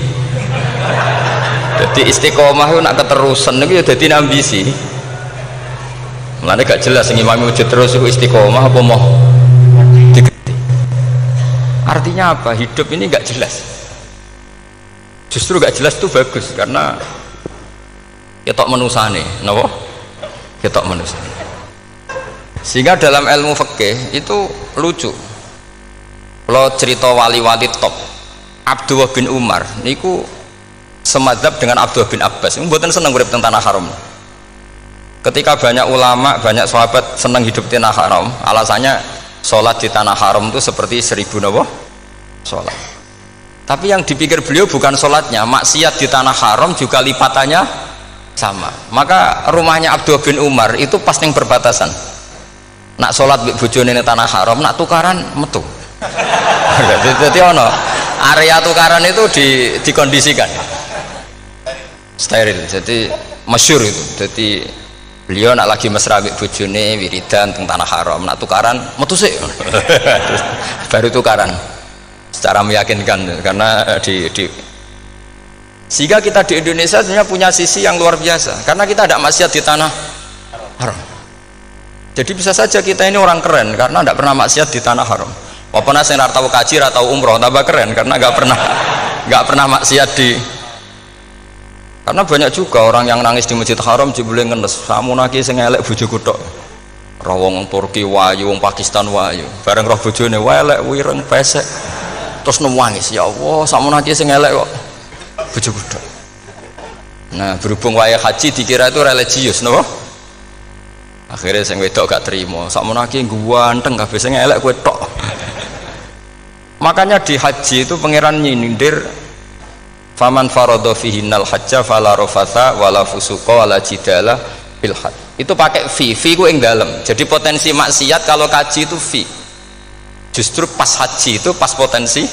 Jadi istiqomah itu nek keterusan itu ya dadi ambisi. Mulane gak jelas ngimami masjid terus itu istiqomah apa mau digenti. Artinya apa? Hidup ini gak jelas. Justru gak jelas itu bagus karena ketok menusane, napa? Ketok menusane. Sehingga dalam ilmu fikih itu lucu. Kalau cerita wali-wali top, Abdullah bin Umar niku semadzhab dengan Abdullah bin Abbas. Mboten seneng urip teng tanah haram. Ketika banyak ulama, banyak sahabat seneng hidup di tanah haram, alasannya sholat di tanah haram itu seperti 1000 napa? Sholat. Tapi yang dipikir beliau bukan sholatnya, maksiat di tanah haram juga lipatannya sama. Maka rumahnya Abdullah bin Umar itu pas yang perbatasan. Nak sholat bojone ning tanah haram, nak tukaran metu. Jadi ono area tukaran itu dikondisikan steril. Jadi masyhur itu. Jadi beliau nak lagi mesra mbek bojone wiridan teng tanah haram, nak tukaran metu sik. Baru tukaran secara meyakinkan karena sehingga kita di Indonesia sebenarnya punya sisi yang luar biasa karena kita tidak maksiat di tanah haram. Jadi bisa saja kita ini orang keren karena tidak pernah maksiat di tanah haram. Walaupun saya nggak tahu kaji, nggak tahu umroh, tambah keren karena nggak pernah maksiat di. Karena banyak juga orang yang nangis di Masjid Haram jebule ngenes, samu naki sing elek bojoku tok. Rawong Turki wayu, wong Pakistan wayu. Bareng roh bojone elek wireng pesek. Terus nangis, ya Allah, samu naki sing elek kok bojoku tok. Nah, berhubung wayah haji dikira itu religius, napa? Akhirnya sing wedok gak terima, sakmono iki ganteng kabeh sing elek kowe tok. Makanya di haji itu pangeran nyindir faman faradha fihinnal hajja fala rafatha wala fusuqa wala jidala fil hajj. Itu pakai fi ku ing dalem. Jadi potensi maksiat kalau kaji itu fi. Justru pas haji itu pas potensi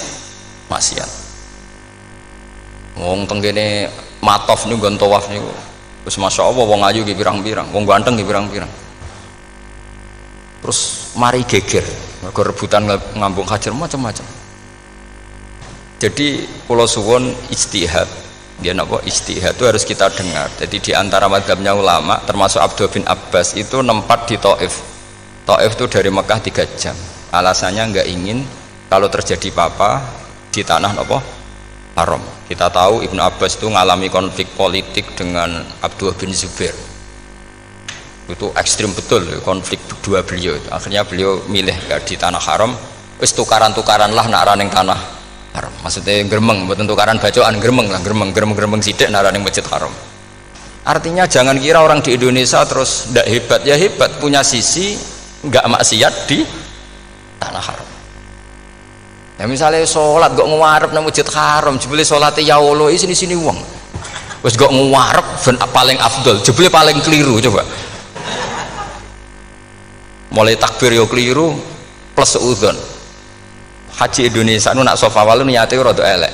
maksiat. Wong teng kene matof niku nggon tawaf niku. Wis masyaallah wong ayu ki pirang-pirang, wong ganteng ki pirang-pirang. Terus mari geger, mergo rebutan ngambung hajar macam-macam. Jadi kula suwun ijtihad, dia napa ijtihad itu harus kita dengar. Jadi di antara mazhabnya ulama termasuk Abdul bin Abbas itu nempat di Taif. Taif itu dari Mekah 3 jam. Alasannya nggak ingin kalau terjadi apa-apa di tanah napa haram. Kita tahu Ibnu Abbas itu mengalami konflik politik dengan Abdullah bin Zubair. Itu ekstrim betul konflik dua beliau. Akhirnya beliau milih gak di tanah haram, wis tukaran-tukaran lah nak raning tanah haram. Maksudnya gremeng, bukan tukaran bacaan, gremeng lah, gremeng sidik nak raning masjid haram. Artinya jangan kira orang di Indonesia terus ndak hebat, ya hebat, punya sisi nggak maksiat di tanah haram. Ya misalnya sholat gak ngewarep nang masjid haram, jebule sholatnya ya Allah sini wong. Wis gak ngewarep ben paling afdol, jebule paling keliru coba. Mulai takbir yo keliru plus udzon. Haji Indonesia nu nak sofa walu niate rada elek.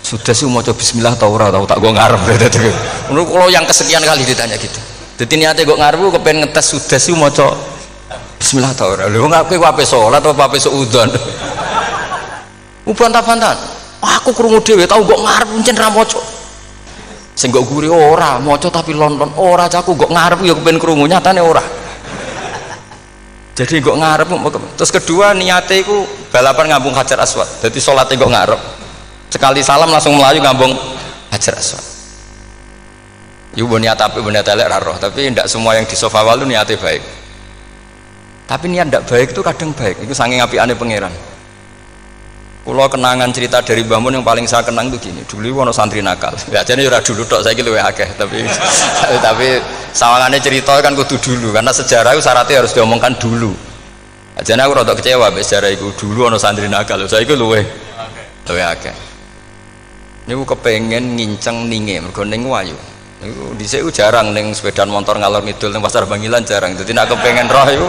Sudah sih maca bismillah ta ora tau tak go ngarep dadi. Ngono kula yang kesekian kali ditanya gitu. Dadi niate kok ngarep kepen ngetes sudah sih maca bismillah ta ora. Lho kok kowe ape salat apa ape udzon. Bantah-bantahan. Aku krungu dhewe tau kok ngarep pancen ra maca. Sing kok guri ora maca tapi lonton ora caku kok ngarep ya kepen krungu nyatane ora. Jadi kok ngarep. Terus kedua niate iku balapan ngambung Hajar Aswad. Jadi sholatnya kok ngarep. Sekali salam langsung melayu ngambung Hajar Aswad. Ibu niat apik niat elek ra roh, tapi tidak semua yang di sofa walu niatnya baik. Tapi niat tidak baik itu kadang baik. Itu saking apikane pangeran. Kulo kenangan cerita dari Mbah Mun yang paling saya kenang itu gini. Dulu ono santri nakal. Ya jane ora dulu tok, saiki luwih akeh, tapi sawangane cerita kan kudu dulu karena sejarah itu syaratnya harus diomongkan dulu. Jane aku rada kecewa mbek sejarah iku. Dulu ono santri nakal, saiki luwih akeh. Niku kepengen nginceng ninge mergo ning wayu. Niku dhisik jarang ning sepedaan motor ngalor ngidul ning pasar Bangilan jarang. Dadi nek kepengen roh iku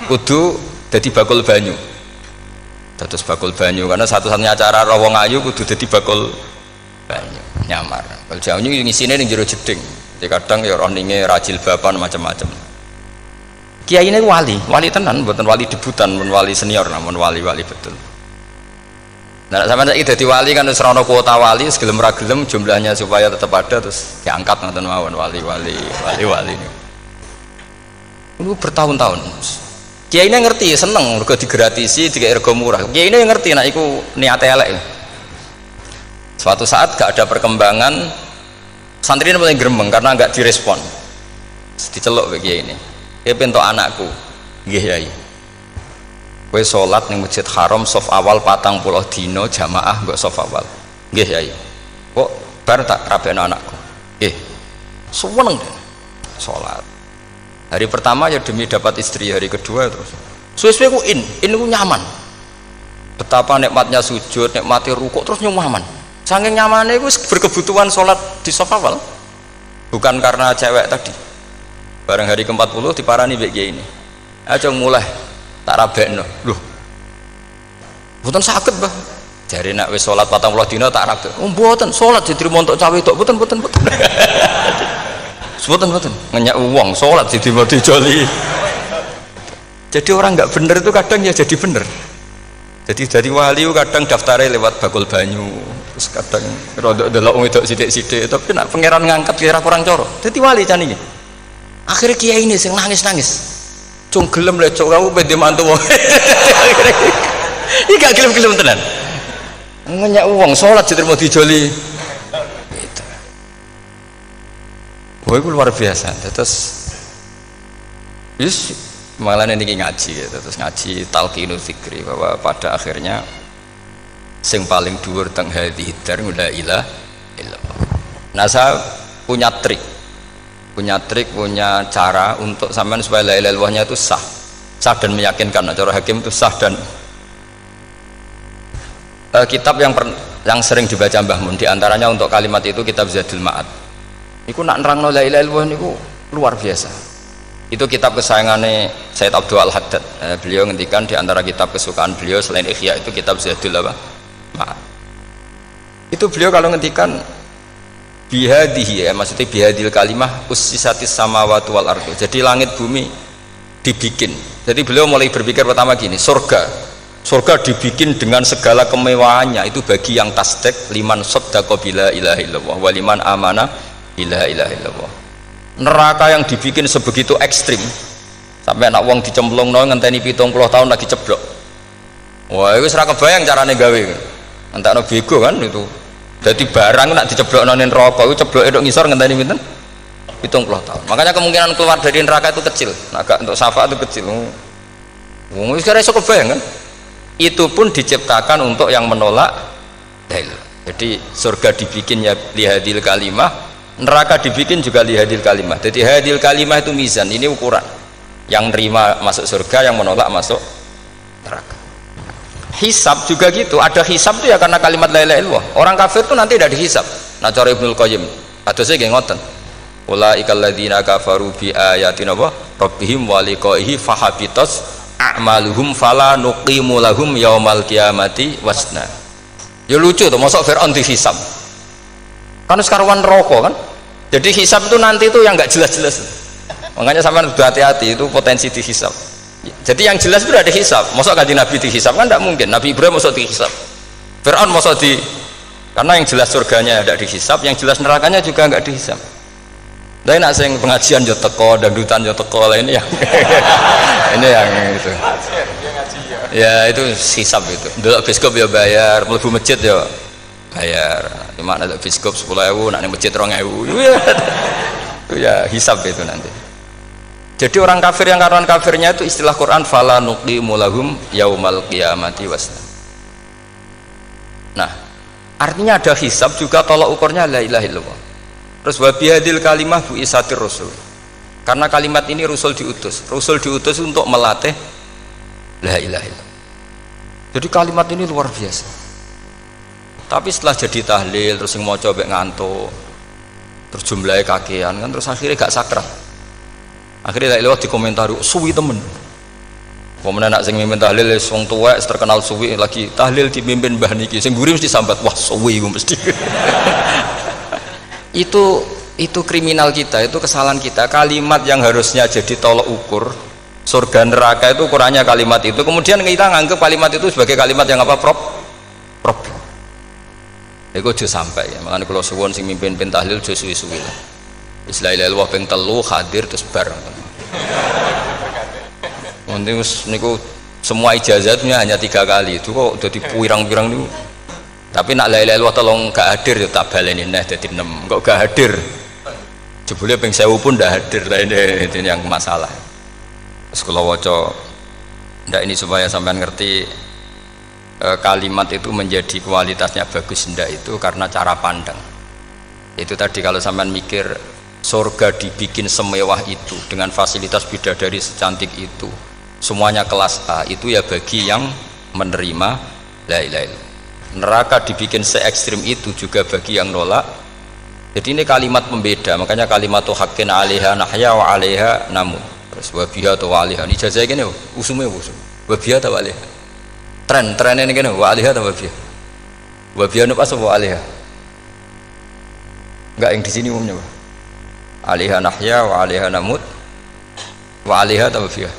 kudu dadi bakul banyu. Terus bakul banyu karena satu-satunya cara roh wong ayu kudu dadi bakul banyu nyamar. Kalau jauh ini ngisine ning jero jeding. Jadi kadang ya roh ninge rajil bapan macam-macam. Kiai ini wali tenan, bukan wali debutan, bukan wali senior, namun wali betul. Nah, sampai saiki dadi wali kan wis ana kuota wali, segelem ra gelem jumlahnya supaya tetap ada terus diangkat ngoten mawon wali ini. Ini bertahun-tahun. Kiai ini ngerti, seneng mergo digratisi, dikai rego murah. Kiai ini ngerti nek iku niate elek. Suatu saat gak ada perkembangan, santri ini paling gremeng karena gak direspon. Diceluk ke kiai ini. Kiai pentok anakku. Nggih Yai. Kowe salat ning Masjid Haram saf awal 40 dina jamaah mbok saf awal. Nggih Yai. Kok bar tak rabekno anakku. Nggih. Seneng salat. Hari pertama ya demi dapat istri, hari kedua terus suwe-suwe ku ku nyaman. Betapa nikmatnya sujud, nikmati rukuk terus nyaman. Saking nyamannya ku berkebutuhan sholat di sofa awal. Bukan karena cewek tadi. Bareng hari ke-40 diparani mbek kiai ini. Aja mulai tak rabekno. Loh. Mboten saged, Mbah. Jare nek wis sholat 40 dina tak rabek. Oh mboten, sholat diterima untuk cawe tok. Mboten. Mboten ngenyak uang sholat jadi mau dijoli. Jadi orang nggak bener itu kadang ya jadi bener. Jadi dari wali kadang daftarnya lewat bakul banyu, terus kadang rodok delok wedok sidik-sidik, tapi nak pangeran ngangkat kira kurang coro. Jadi wali can ini. Akhirnya kiai ini sing nangis. Cung gelem lek cok kamu pede mantu wong. Iki gak gelem tenan. Ngenyak uang sholat jadi mau dijoli. Wah, itu luar biasa. Terus, malah ini ngaji, gitu. Terus ngaji talqinu dzikri bahwa pada akhirnya sing paling dhuwur teng hadhihi dar la ilaha illallah. Nah, saya punya trik. punya trik, punya cara untuk sampean supaya la ilaha illallahnya itu sah dan meyakinkan. Nah, cara hakim itu sah dan kitab yang sering dibaca Mbah Mun diantaranya untuk kalimat itu kitab Zadul Ma'ad. Iku nak nerangno la ilaha illallah niku luar biasa. Itu kitab kesayangannya Sayyid Abdul Al-Haddad. Beliau ngendikan diantara kitab kesukaan beliau selain Ihya itu kitab Zadul Ma'ad. Itu beliau kalau ngendikan bihadihi, maksudnya bihadil kalimah ussisatis samawati wal ardu. Jadi langit bumi dibikin. Jadi beliau mulai berpikir pertama gini, surga dibikin dengan segala kemewahannya itu bagi yang tasdek liman saddaqa bila ilaha illallah wa liman amana bila ilaha illallah. Neraka yang dibikin sebegitu ekstrim sampai anak wong dicemplungno ngenteni 70 tahun lagi ceblok. Wah, itu ora kebayang carane gawe. Entakno bego kan itu. Jadi barang nak diceblokno ning neraka iku cebloke tok ngisor ngenteni pinten? 70 tahun. Makanya kemungkinan keluar dari neraka itu kecil. Nah, agak untuk syafaat itu kecil. Wong wis kira iso kebayang kan? Itu pun diciptakan untuk yang menolak dalil. Jadi surga dibikin ya lihadil kalimah, neraka dibikin juga lihadil kalimah. Jadi hadil kalimah itu mizan, ini ukuran. Yang nerima masuk surga, yang menolak masuk neraka. Hisab juga gitu, ada hisab itu ya karena kalimat la ilaha illallah. Orang kafir itu nanti tidak dihisab. Nah cara Ibnul Qayyim, adosnya nggih ngoten. Ulaikal ladzina kafaru bi ayatina rabbihim wa liqaihi fahabitas a'maluhum fala nuqimu lahum yaumal qiyamati wasna. Ya lucu tuh, mosok Fir'aun dihisab. Kan sekarang neraka kan. Jadi hisab itu nanti itu yang enggak jelas-jelas. Makanya sampean udah hati-hati, itu potensi dihisab. Jadi yang jelas itu ada hisab. Mosok kanjeng Nabi dihisab kan enggak mungkin. Nabi Ibrahim mosok dihisab. Fir'aun mosok karena yang jelas surganya tidak dihisab, yang jelas nerakanya juga enggak dihisab. Tapi nak sing pengajian yo teko, dangdutan yo teko lah ini yang ini yang itu. Ya itu hisab itu. Delok biskop yo bayar, mlebu masjid yo bayar. Cuma ada biskop 10.000, nak ning masjid 2.000. Itu ya hisab itu nanti. Jadi orang kafir yang karuan kafirnya itu istilah Quran fala nuqimu lahum yaumal qiyamati wasna. Nah, artinya ada hisab juga tolak ukurnya la ilaha illallah. Terus wabihadil kalimah bu isatir rasul. Karena kalimat ini rasul diutus untuk melatih la ilaha illallah. Jadi kalimat ini luar biasa. Tapi setelah jadi tahlil terus yang mau coba ngantuk, terus jumlahnya kakean kan, terus akhirnya gak sakral. Akhirnya tak lewat di komentar suwi temen. Kemudian nak sing mimpin tahlil wong tuwek terkenal suwi lagi tahlil dipimpin mbah niki sing mburi mesti sambat wah suwi mesti. itu kriminal kita, itu kesalahan kita. Kalimat yang harusnya jadi tolok ukur surga neraka itu ukurannya kalimat itu, kemudian kita nganggap kalimat itu sebagai kalimat yang apa problem. Itu aja sampai ya. Makanya kalau suwon sing mimpin tahlil aja suwi-suwi lah. Istilah illallah ping 3 hadir terus bareng. Nanti niku semua ijazatnya hanya 3 kali itu kok udah dipirang-pirang niku. Tapi nak la ilaha illallah tolong gak hadir ya tak baleni neh dadi 6. Kok gak hadir? Jebule ping 1000 pun ndak hadir. Lah ini yang masalah. Terus kula waca ndak ini supaya sampean ngerti kalimat itu menjadi kualitasnya bagus ndak itu karena cara pandang. Itu tadi kalau sampean mikir surga dibikin semewah itu dengan fasilitas bidadari secantik itu, semuanya kelas A, itu ya bagi yang menerima la ilaha illallah. Neraka dibikin se ekstrim itu juga bagi yang nolak. Jadi ini kalimat pembeda, makanya kalimat haqqin 'alaiha nahya wa 'alaiha namun. Terus wa biha wa 'alaiha. Ini jazah kene usume usum. Wa biha wa 'alaiha. Tren ini kene wa 'alaiha wa biha. Wa biha apa wa 'alaiha? Enggak yang di sini umumnya. 'Alaiha nahya wa 'alaiha namut. Wa 'alaiha wa biha.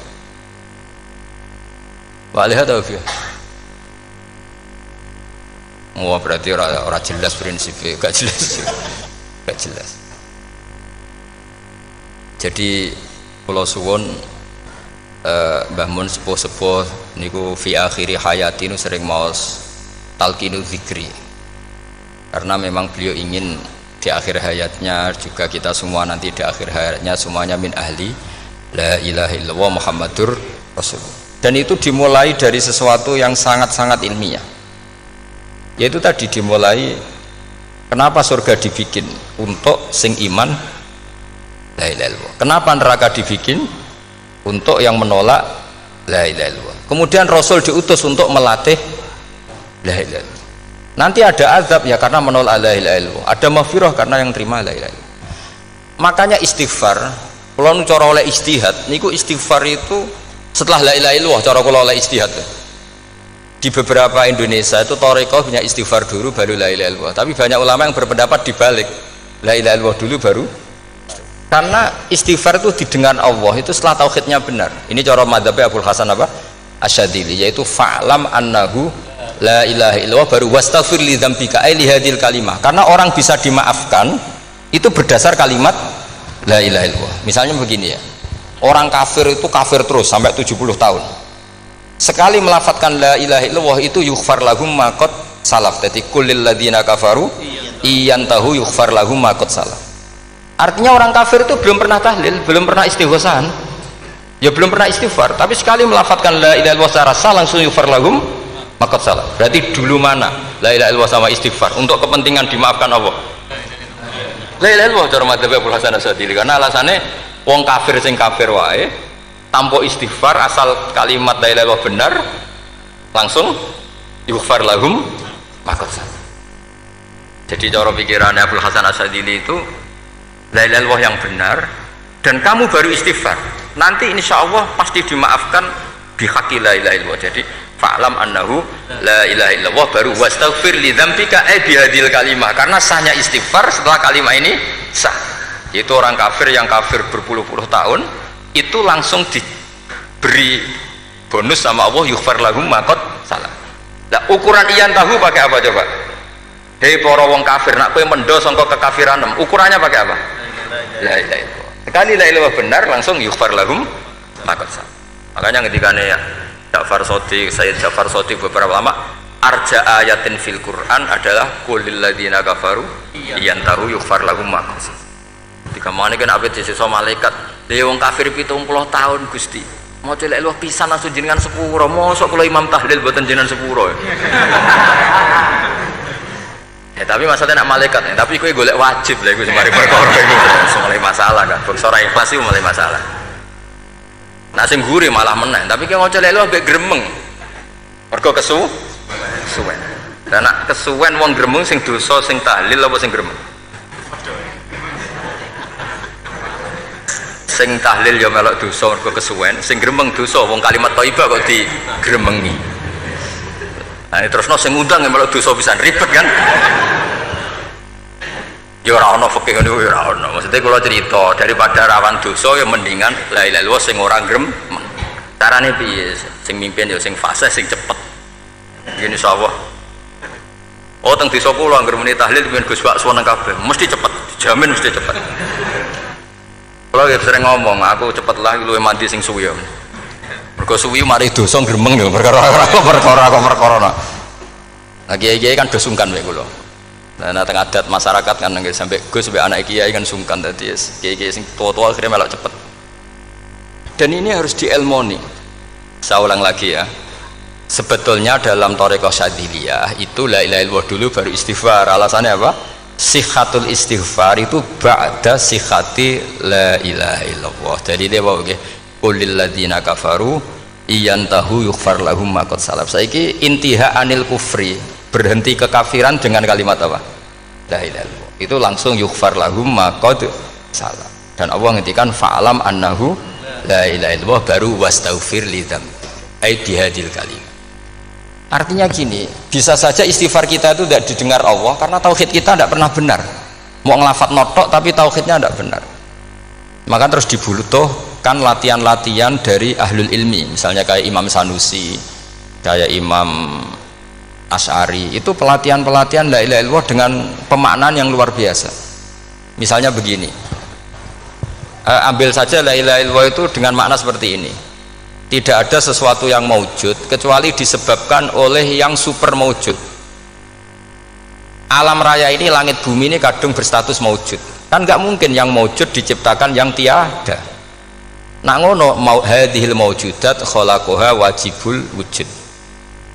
Wa 'alaiha wa biha. Oh berarti orang jelas prinsipnya, gak jelas. Jadi kalau suwon Mbah Mun sepuh-sepuh niku fi akhiri hayati nu sering maos talqinu zikri. Karena memang beliau ingin di akhir hayatnya juga kita semua nanti di akhir hayatnya semuanya min ahli la ilaha illallah Muhammadur Rasulullah. Dan itu dimulai dari sesuatu yang sangat-sangat ilmiah. Yaitu tadi dimulai kenapa surga dibikin untuk sing iman la ilaha illallah. Kenapa neraka dibikin? Untuk yang menolak la ilaha illallah. Kemudian Rasul diutus untuk melatih la ilaha illallah. Nanti ada azab ya karena menolak la ilaha illallah, ada maghfirah karena yang terima la ilaha illallah. Makanya istighfar, kalau cara oleh ijtihad niku istighfar itu setelah la ilaha illallah, cara kula oleh ijtihad. Di beberapa Indonesia itu thariqah punya istighfar dulu baru la ilaha illallah. Tapi banyak ulama yang berpendapat dibalik, la ilaha illallah dulu baru. Karena istighfar itu didengar Allah itu setelah tauhidnya benar. Ini cara madzhabnya Abul Hasan apa? Asyadzili, yaitu fa'lam annahu la ilaha illallah baru wastaghfir li dzambika ai li hadil kalimah. Karena orang bisa dimaafkan itu berdasar kalimat la ilaha illallah. Misalnya begini ya. Orang kafir itu kafir terus sampai 70 tahun. Sekali melafatkan la ilaha illallah itu yughfar lahum ma qad salaf. Jadi kullil ladzina kafaru iyantahu yughfar lahum ma qad salaf. Artinya orang kafir itu belum pernah tahlil, belum pernah istighosah, ya belum pernah istighfar, tapi sekali melafatkan la ilaha illallah secara sah langsung yughfar lahum ma qad salaf. Berarti dulu mana la ilaha illallah sama istighfar untuk kepentingan dimaafkan Allah? La ilaha illallah cara madzhab Abul Hasan Asyadzili, karena alasannya wong kafir sing kafir wae tanpa istighfar asal kalimat la ilaha illallah benar langsung yughfar lahum ma qad salaf. Jadi cara pikirannya Abul Hasan Asyadzili itu la ilaha illallah yang benar dan kamu baru istighfar, nanti insya Allah pasti dimaafkan bihaqi la ilaha illallah. Jadi fa'lam annahu la ilaha illallah baru wastaghfir li dzambika bihadil kalimah, karena sahnya istighfar setelah kalimah ini sah. Itu orang kafir yang kafir berpuluh-puluh tahun itu langsung diberi bonus sama Allah yughfar lahum ma qad salaf. Nah, ukuran iyan tahu pakai apa coba? Hei para wong kafir, nak kowe mendo sangka kekafiran, ukurannya pakai apa? La ilaha illallah. Sekali la ilaha benar langsung yughfar lahum ma qad salaf. Makanya ketika ya Ja'far Shadiq, Sayyid Ja'far Shadiq beberapa lama arja ayatin fil Quran adalah qulil ladzina kafaru iyantahu yughfar lahum ma qad salaf. Ketika mana kan abet sisa malaikat, dia wong kafir 70 tahun Gusti. Mau celek lu pisan langsung jenengan sepuro, mosok kula imam tahlil boten jenengan sepuro. Ya tapi masalahnya nak malaikat, tapi kowe golek wajib lah iku semari perkara iku mulai masalah kan. Boksora ikhlas iku mulai masalah. Nah sing guri malah meneh, tapi kowe ngoco lek lu ambek gremeng. Mergo kesuwen. Dan nak kesuwen wong gremeng sing dosa sing tahlil apa sing gremeng? Sing tahlil ya melok dosa mergo kesuwen, sing gremeng dosa wong kalimat thayyibah kok digremengi. Nah terusno sing ngundang ya melok dosa pisan ribet kan. Ya ora ana fikih ngono ya ora ana. Maksudnya kula cerita daripada rawan dosa ya mendingan la ilaha illallah sing ora grem. Carane piye? Sing mimpin ya sing fasih sing cepet. Ngene insyaallah. Oh teng desa kula anggere muni tahlil ben Gus Pak suweneng kabeh, mesti cepet, dijamin mesti cepet. Kula ya sering ngomong, aku cepet lah luwih mandi sing suwi. Mergo suwi mari dosa gremeng ya perkara. Nah kiai-kiai kan do sungkan mek kula. Nah teng adat masyarakat kan nggih sampai Gus sampai anak kiai kan sungkan dadi kiai-kiai sing tua-tua akhirnya melok cepet. Dan ini harus dielmoni. Saya ulang lagi ya. Sebetulnya dalam thariqah Syadziliyah itu la ilaha illallah dulu baru istighfar. Alasannya apa? Sihhatul istighfar itu ba'da sihhati la ilaha illallah. Jadi dia bawa nggih qulil ladzina kafaru iyantahu yughfar lahum ma qad salaf. Saiki intiha anil kufri, berhenti kekafiran dengan kalimat apa? La ilaha illallah. Itu langsung yughfar lahum ma qad salaf. Dan Allah ngendikan fa'alam annahu la ilaha illallah baru wastaghfir li dzam ai bihadil kalim. Artinya gini, bisa saja istighfar kita itu tidak didengar Allah karena tauhid kita tidak pernah benar. Mau ngelafat notok tapi tauhidnya tidak benar. Maka terus dibutuhkan latihan-latihan dari ahlul ilmi, misalnya kayak Imam Sanusi, kayak Imam Asy'ari, itu pelatihan-pelatihan la ilaha illallah dengan pemaknaan yang luar biasa. Misalnya begini, ambil saja la ilaha illallah itu dengan makna seperti ini. Tidak ada sesuatu yang maujud kecuali disebabkan oleh yang super maujud. Alam raya ini, langit bumi ini kadung berstatus maujud. Kan nggak mungkin yang maujud diciptakan yang tiada. Nak ngono mau hadhil maujudat khalaqaha wajibul wujud.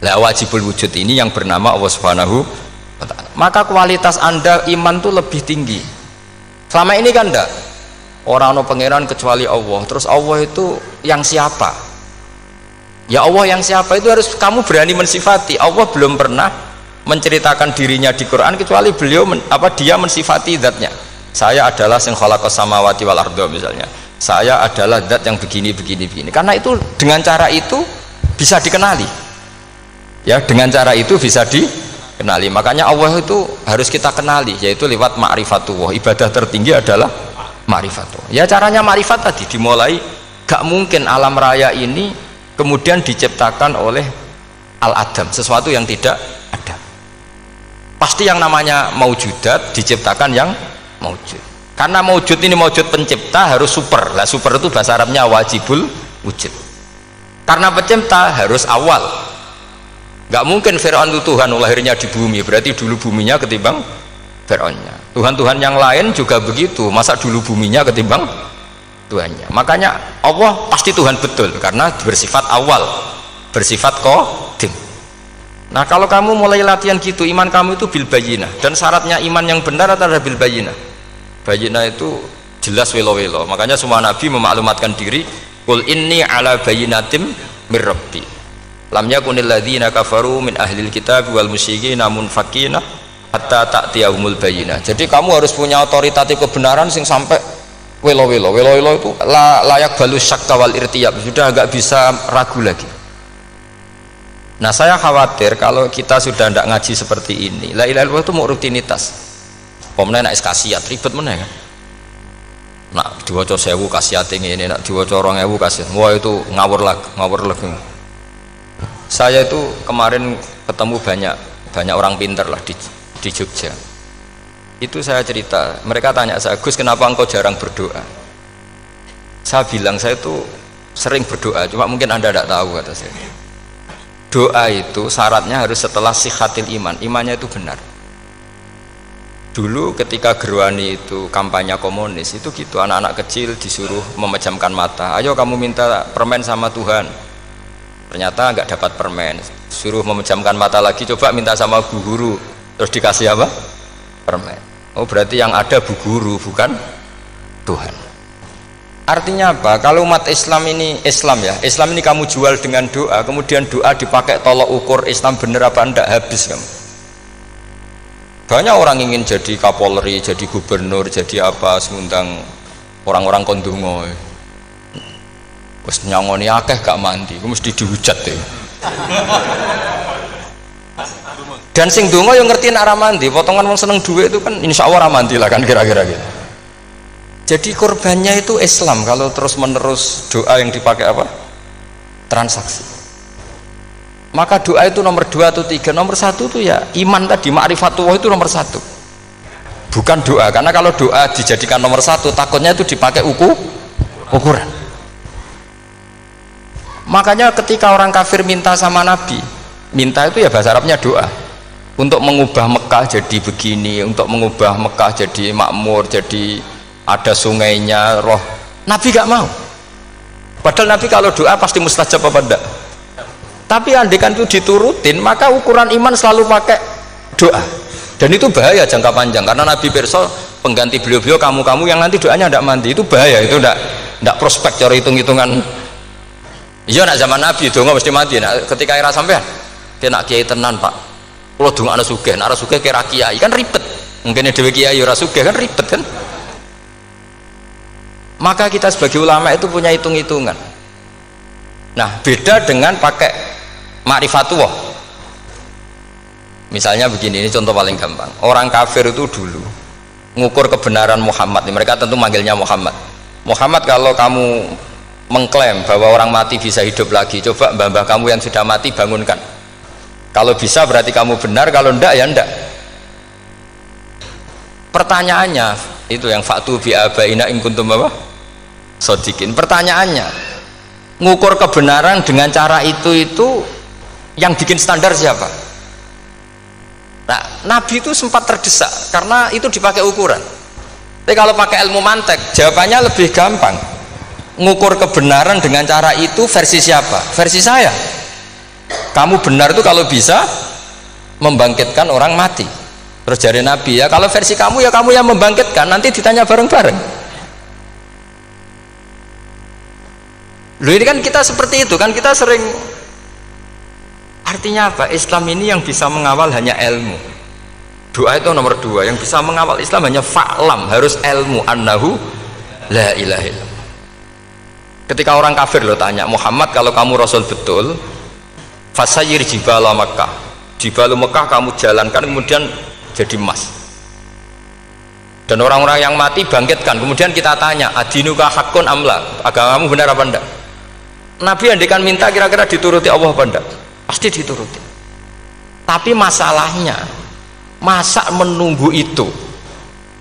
Lah wajibul wujud ini yang bernama Allah Subhanahu wa ta'ala. Maka kualitas Anda iman tuh lebih tinggi. Selama ini kan enggak. Orang ono pangeran kecuali Allah. Terus Allah itu yang siapa? Ya Allah yang siapa itu harus kamu berani mensifati. Allah belum pernah menceritakan dirinya di Quran kecuali beliau dia mensifati zatnya. Saya adalah sing khalaqas samawati wal arda misalnya. Saya adalah zat yang begini. Karena itu dengan cara itu bisa dikenali. Ya, dengan cara itu bisa dikenali. Makanya Allah itu harus kita kenali, yaitu lewat ma'rifatullah. Ibadah tertinggi adalah ma'rifatullah. Ya caranya ma'rifat tadi dimulai, gak mungkin alam raya ini kemudian diciptakan oleh al-adam, sesuatu yang tidak ada. Pasti yang namanya maujudat diciptakan yang maujud. Karena maujud ini maujud pencipta harus super. Lah super itu bahasa Arabnya wajibul wujud. Karena pencipta harus awal. Gak mungkin Fir'aun itu Tuhan lahirnya di bumi, berarti dulu buminya ketimbang Fir'aunnya. Tuhan-Tuhan yang lain juga begitu, masa dulu buminya ketimbang Tuhannya. Makanya Allah pasti Tuhan betul karena bersifat awal, bersifat qadim. Nah kalau kamu mulai latihan gitu, iman kamu itu bil bayyinah, dan syaratnya iman yang benar adalah bil bayyinah. Bayyinah itu jelas welo-welo. Makanya semua nabi memaklumatkan diri, qul inni ala bayyinatim mir rabbi lam yakunil ladzina kafaru min ahlil kitab wal musyrikin munfakina hatta ta'tiyahumul bayyinah. Jadi kamu harus punya otoritatif kebenaran sing sampai welo-welo itu layak balus syakka wal irtiyab, sudah agak bisa ragu lagi. Nah saya khawatir kalau kita sudah tidak ngaji seperti ini, la ilaha illallah itu mau rutinitas. Pemenang nak kasiat ribet mana kan? Nak diwaca 1000 kasiat ini, nak diwaca 2000 kasiat. Wah itu ngawur lagi. Saya itu kemarin ketemu banyak orang pintar lah di Jogja. Itu saya cerita, mereka tanya saya, Gus kenapa engkau jarang berdoa? Saya bilang saya itu sering berdoa, cuma mungkin anda tidak tahu kata saya. Doa itu syaratnya harus setelah sihatil iman, imannya itu benar. Dulu ketika Gerwani itu kampanye komunis itu gitu, anak-anak kecil disuruh memejamkan mata, ayo kamu minta permen sama Tuhan, ternyata nggak dapat permen, suruh memejamkan mata lagi, coba minta sama bu guru, terus dikasih apa? Permen. Oh berarti yang ada bu guru bukan Tuhan. Artinya apa? Kalau umat Islam ini Islam ini kamu jual dengan doa, kemudian doa dipakai tolok ukur Islam bener apa enggak, habis kamu. Banyak orang ingin jadi Kapolri, jadi gubernur, jadi apa, mengundang orang-orang kondungo. Wes nyangoni akeh gak mandi, mesti dihujat deh. Dan sing donga yang ngerti arah mandi, potongan wong seneng duit itu kan insya Allah mandi lah kan kira-kira gitu. Jadi korbannya itu Islam kalau terus-menerus doa yang dipakai apa? Transaksi. Maka doa itu nomor 2 atau 3, nomor 1 itu ya iman tadi, ma'rifatullah itu nomor 1, bukan doa. Karena kalau doa dijadikan nomor 1 takutnya itu dipakai ukuran. Makanya ketika orang kafir minta sama Nabi, minta itu ya bahasa Arabnya doa, untuk mengubah Mekah jadi begini, untuk mengubah Mekah jadi makmur, jadi ada sungainya, roh. Nabi gak mau, padahal Nabi kalau doa pasti mustajab apa enggak. Tapi andekan itu diturutin, maka ukuran iman selalu pakai doa, dan itu bahaya jangka panjang. Karena Nabi perso pengganti beliau-beliau kamu yang nanti doanya tidak mandi, itu bahaya, itu tidak prospek cara hitung-hitungan. Iya nak zaman Nabi donga mesti mati. Nah, ketika era sampean dia nak kiai tenan pak, kalau donga anak sugih, nak sugih kira kiai kan ribet, mungkin dewe kiai ora sugih kan ribet kan. Maka kita sebagai ulama itu punya hitung-hitungan. Nah beda dengan pakai ma'rifatullah. Misalnya begini, ini contoh paling gampang. Orang kafir itu dulu mengukur kebenaran Muhammad, mereka tentu manggilnya Muhammad. Muhammad, kalau kamu mengklaim bahwa orang mati bisa hidup lagi, coba mbah-mbah kamu yang sudah mati bangunkan. Kalau bisa berarti kamu benar, kalau ndak ya ndak. Pertanyaannya itu yang faktu bi abaina in kuntum apa? Shodiqin. Pertanyaannya, ngukur kebenaran dengan cara itu yang bikin standar siapa? Nah, Nabi itu sempat terdesak karena itu dipakai ukuran. Tapi kalau pakai ilmu mantek, jawabannya lebih gampang. Ngukur kebenaran dengan cara itu versi siapa? Versi saya. Kamu benar itu kalau bisa membangkitkan orang mati. Terus jari Nabi, ya kalau versi kamu ya kamu yang membangkitkan, nanti ditanya bareng-bareng. Loh ini kan kita seperti itu kan, kita sering. Artinya apa? Islam ini yang bisa mengawal hanya ilmu. Doa itu nomor 2, yang bisa mengawal Islam hanya fa'lam, harus ilmu annahu la ilaha illallah. Ketika orang kafir lo tanya, Muhammad kalau kamu Rasul betul, fasayir jibala Makkah, jibala Mekah kamu jalankan kemudian jadi emas. Dan orang-orang yang mati bangkitkan, kemudian kita tanya, adinuka hakun amla, agamamu benar apa enggak? Nabi andikan minta kira-kira dituruti Allah apa enggak? Pasti dituruti. Tapi masalahnya, masa menunggu itu?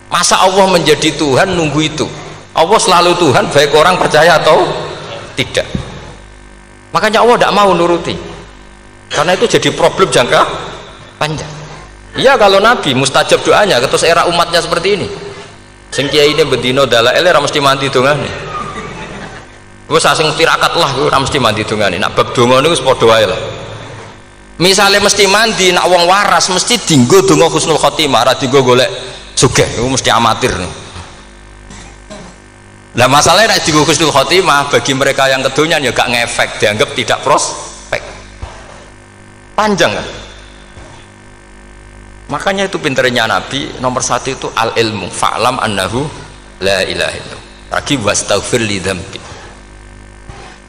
Masa Allah menjadi Tuhan nunggu itu? Allah selalu Tuhan baik orang percaya atau tidak. Makanya Allah tidak mau nuruti, karena itu jadi problem jangka panjang. Iya kalau Nabi mustajab doanya, terus era umatnya seperti ini, sing kiai ini bedino dalail ora mesti mandi dongane, wis sing tirakat lah ora mesti mandi dongane, nak bab donga niku wis padha wae lah. Misalnya mesti mandi, nak wong waras mesti dinggo donga husnul khotimah, ora dinggo golek sugih, itu mesti amatir nih. Nah masalahnya nek dinggo husnul khotimah bagi mereka yang kedonyan ya gak ngefek, dianggap tidak prospek. Panjang kan? Makanya itu pinternya Nabi nomor 1 itu al ilmu, fa'lam annahu la ilaha illallah. Lagi wastaghfir li dzambi.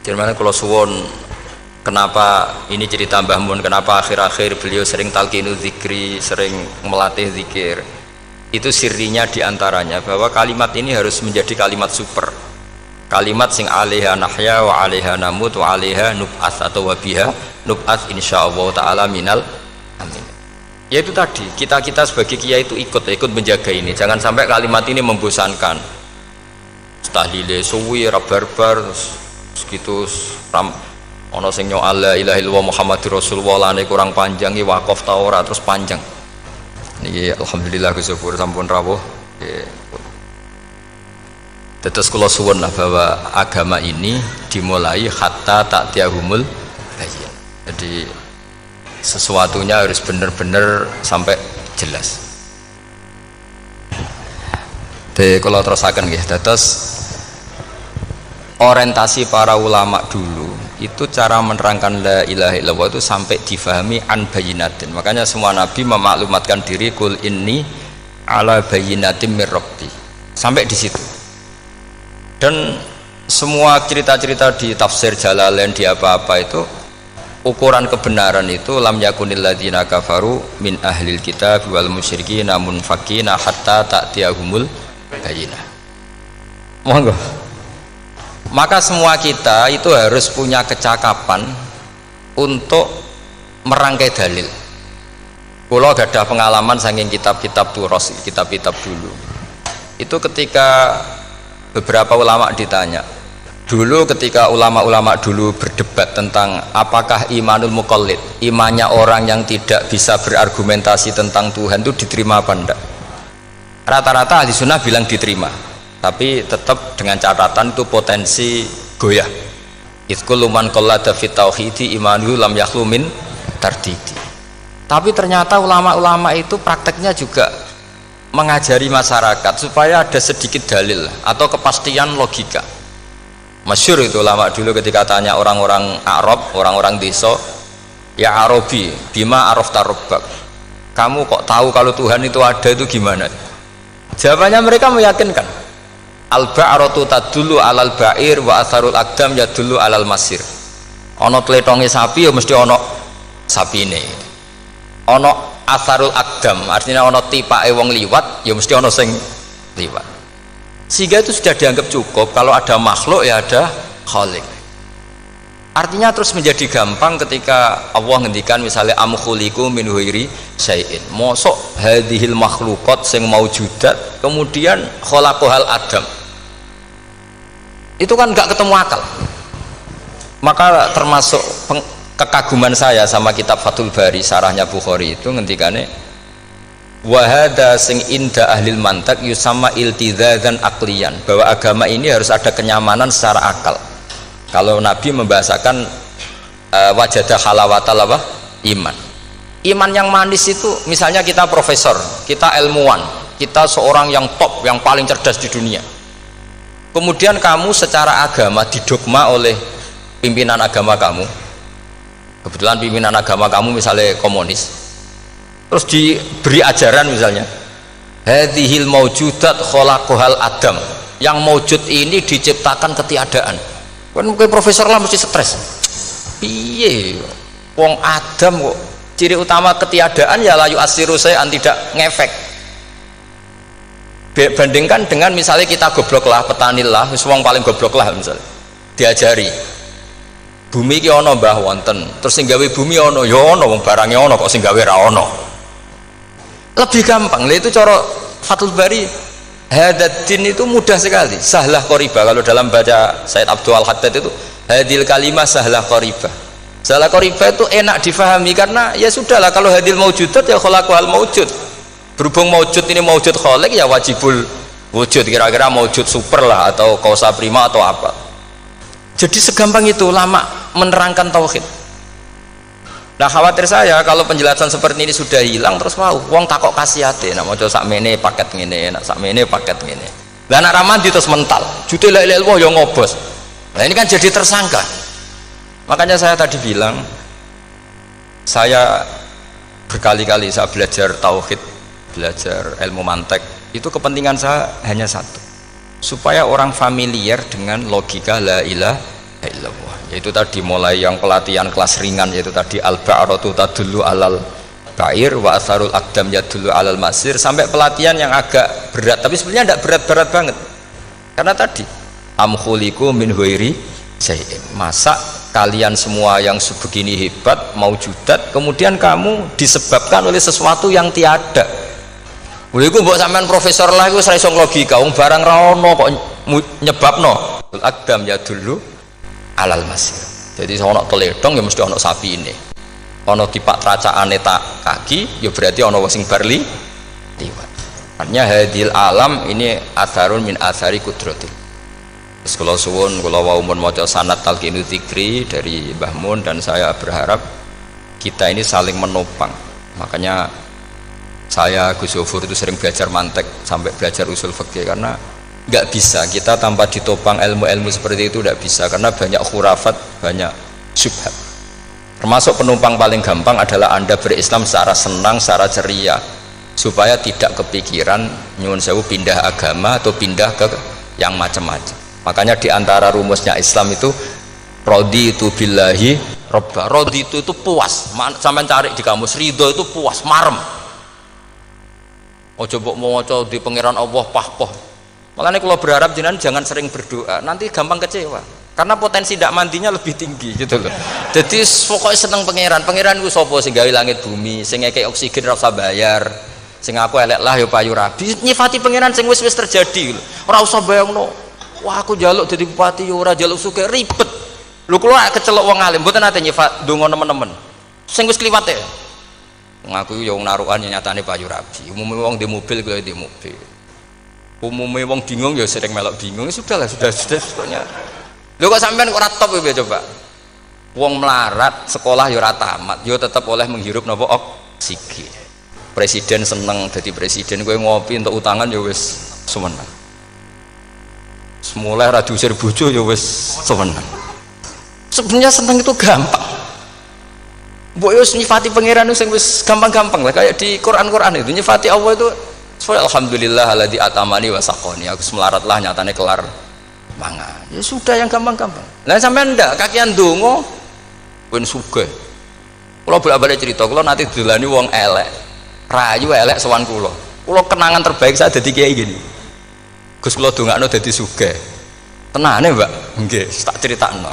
Jadi kalau suwon kenapa ini cerita Mbah Mun, kenapa akhir-akhir beliau sering talqinu zikri, sering melatih zikir. Itu sirinya diantaranya bahwa kalimat ini harus menjadi kalimat super, kalimat sing alaiha nahya wa alaiha namut wa alaiha nub'ats atau wabiha nub'ats insyaallah ta'ala minal amin. Yaitu tadi kita sebagai kiai itu ikut menjaga ini, jangan sampai kalimat ini membosankan. Tahlile suwi barbar segitu ram ana sing nyoal la ilaha illallah Muhammadur Rasulullah lane kurang panjang iki wakaf ta ora terus panjang. Niki alhamdulillah syukur sampun rawuh. Tetes kula suwun lah bahwa agama ini dimulai hatta ta'tiyahumul bayyin. Jadi sesuatunya harus benar-benar sampai jelas. Kalau terusakan nggih, tetes orientasi para ulama dulu itu cara menerangkan la ilaha illallah itu sampai difahami an bayinatin. Makanya semua nabi memaklumatkan diri kul inni ala bayinatin mir rabbi, sampai di situ. Dan semua cerita-cerita di tafsir Jalalain di apa-apa itu ukuran kebenaran itu lam yakunil ladzina kafaru min ahlil kitab wal musyrikin namun fakina hatta ta'tiyahumul bayinah. Monggo. Maka semua kita itu harus punya kecakapan untuk merangkai dalil. Kalau gak ada pengalaman saking kitab-kitab turos, kitab-kitab dulu. Itu ketika beberapa ulama ditanya, dulu ketika ulama-ulama dulu berdebat tentang apakah imanul muqallid, imannya orang yang tidak bisa berargumentasi tentang Tuhan itu diterima apa enggak? Rata-rata ahli sunnah bilang diterima, tapi tetap dengan catatan itu potensi goyah. Idzkul man qallada fit tauhidi imanuhu lam yakhlu min tardidi. Tapi ternyata ulama-ulama itu prakteknya juga mengajari masyarakat supaya ada sedikit dalil atau kepastian logika. Masyhur itu ulama dulu ketika tanya orang-orang Arab, orang-orang desa, ya Arabi, bima arafta rabbak, kamu kok tahu kalau Tuhan itu ada, itu gimana? Jawabannya mereka meyakinkan, al-ba'ratu tadullu alal ba'ir wa atharul aqdam yadullu alal masir. Ono tletonge sapi ya mesti ono sapine. Ono atharul aqdam artinya ono tipake wong liwat ya mesti ono sing liwat. Sehingga itu sudah dianggap cukup, kalau ada makhluk ya ada khalik. Artinya terus menjadi gampang ketika Allah ngendikan misalnya am khuliqu min ghairi syai'in. Mosok hadhil makhluqat sing maujudat kemudian khalaqahal adam. Itu kan gak ketemu akal. Maka termasuk kekaguman saya sama kitab Fathul Bari sarahnya Bukhari itu ngendikane wa hadza sing inda ahlil mantak yusamma iltizazan aqliyan, bahwa agama ini harus ada kenyamanan secara akal. Kalau Nabi membahasakan wajadah halawatal apa? Iman. Iman yang manis itu misalnya kita profesor, kita ilmuwan, kita seorang yang top, yang paling cerdas di dunia. Kemudian kamu secara agama didogma oleh pimpinan agama kamu, kebetulan pimpinan agama kamu misalnya komunis, terus diberi ajaran misalnya hadhil maujudat khalaqahal adam, yang maujud ini diciptakan ketiadaan. Kan mungkin profesor lah mesti stres, piye wong Adam kok ciri utama ketiadaan ya layu asiru saya tidak ngefek. Bandingkan dengan misalnya kita goblok lah, petani lah, wong paling goblok lah misalnya diajari bumi ki ana mbah wonten, terus sing gawe bumi ana ya ana, wong barange ana kok sing gawe ra ana. Lebih gampang. Lah itu cara Fathul Bari hadatin itu mudah sekali, sahlah qoriba. Kalau dalam baca Said Abdul Al-Haddad itu hadil kalimah sahlah qoriba. Sahlah qoriba itu enak difahami karena ya sudahlah, kalau hadil maujudat ya khalaqahal maujud. Berhubung maujud ini maujud khaliq ya wajibul wujud, kira-kira maujud super lah atau kausa prima atau apa. Jadi segampang itu ulama menerangkan tauhid. Nah khawatir saya kalau penjelasan seperti ini sudah hilang, terus mau wong takok kasihate nak maca sakmene paket ngene, nak sakmene paket ngene. Lah anak ramadi terus mental, jute la ilaha illallah yo ngobos. Nah ini kan jadi tersangka. Makanya saya tadi bilang, saya berkali-kali saya belajar tauhid, belajar ilmu mantek, itu kepentingan saya hanya satu, supaya orang familiar dengan logika la ilaha illallah. Yaitu tadi mulai yang pelatihan kelas ringan, yaitu tadi al-ba'ratu tadullu alal ba'ir wa asarul aqdam yadullu alal masir, sampai pelatihan yang agak berat, tapi sebenarnya tidak berat-berat banget. Karena tadi am khuliqu min ghairi syai'in, masa kalian semua yang sebegini hebat maujudat kemudian kamu disebabkan oleh sesuatu yang tiada. Lha iku mbok sampean profesor lah iku ora iso logika, wong barang ra ono kok nyebabno al-aqdam yadullu alal masir. Jadi ono teledong ya mesti ono sapi ini, ono tipak tracakane tak kaki ya berarti ono sing barli liwat. Artinya hadil alam ini atharun min athari kudratil. Terus kalau suwun kalau wau mun maca sanad talqinu dzikri dari Mbah Mun, dan saya berharap kita ini saling menopang. Makanya saya Gus Yofur itu sering belajar mantek sampai belajar usul fikih, karena nggak bisa kita tanpa ditopang ilmu-ilmu seperti itu, nggak bisa, karena banyak khurafat, banyak syubhat. Termasuk penumpang paling gampang adalah Anda berislam secara senang, secara ceria, supaya tidak kepikiran nyuwun sewu pindah agama atau pindah ke yang macam-macam. Makanya diantara rumusnya Islam itu raditu billahi robba. Raditu itu puas, sampai cari di kamus, ridho itu puas, marem. Ojo mbok maca di pangeran Allah pah-poh. Makanya kalau berharap jenengan jangan sering berdoa, nanti gampang kecewa, karena potensi tidak mandinya lebih tinggi gitu loh. Jadi pokoknya seneng pangeran. Pangeran itu sapa sing gawe langit bumi, sing ngekek oksigen ora usah bayar, sing aku elek lah ya payu rabi. Nyifati pangeran sing wis terjadi lho. Ora usah bayangno, wah aku jaluk jadi bupati ya ora, jaluk sugih ribet. Lho kula kecelok wong alim mboten nate nyifat donga nemen-nemen. Sing wis kliwate. Ngaku ya wong narukan nyatane payu rabi. Umume wong di mobil kaya di mobil. Umumnya wong bingung ya sering melok bingung, ya sudah sebetulnya. Lho kok sampean kok ora top ya coba. Wong melarat sekolah ya ora tamat, ya tetep oleh menghirup napa oksigen. Presiden seneng dadi presiden, kowe ngopi untuk utangan ya wis semeneng. Semula ra diusir bojo ya wis semeneng. Sebenarnya seneng itu gampang. Mbok yo nyifati pangeran sing wis gampang-gampang lah, kayak di Quran itu nyifati Allah itu alhamdulillah alladzi atamani wa saqoni, aku melarat lah nyatane kelar mangan. Ya sudah yang gampang-gampang. Lah sampean ndak kakian donga ben sugih. Kula bolak-balik cerita, kula nanti dilani wong elek. Rayu elek sowan kula. Kula kenangan terbaik saya dadi kiai gini. Gus kula dongakno dadi sugih. Tenane, Mbak? Nggih, tak critakno.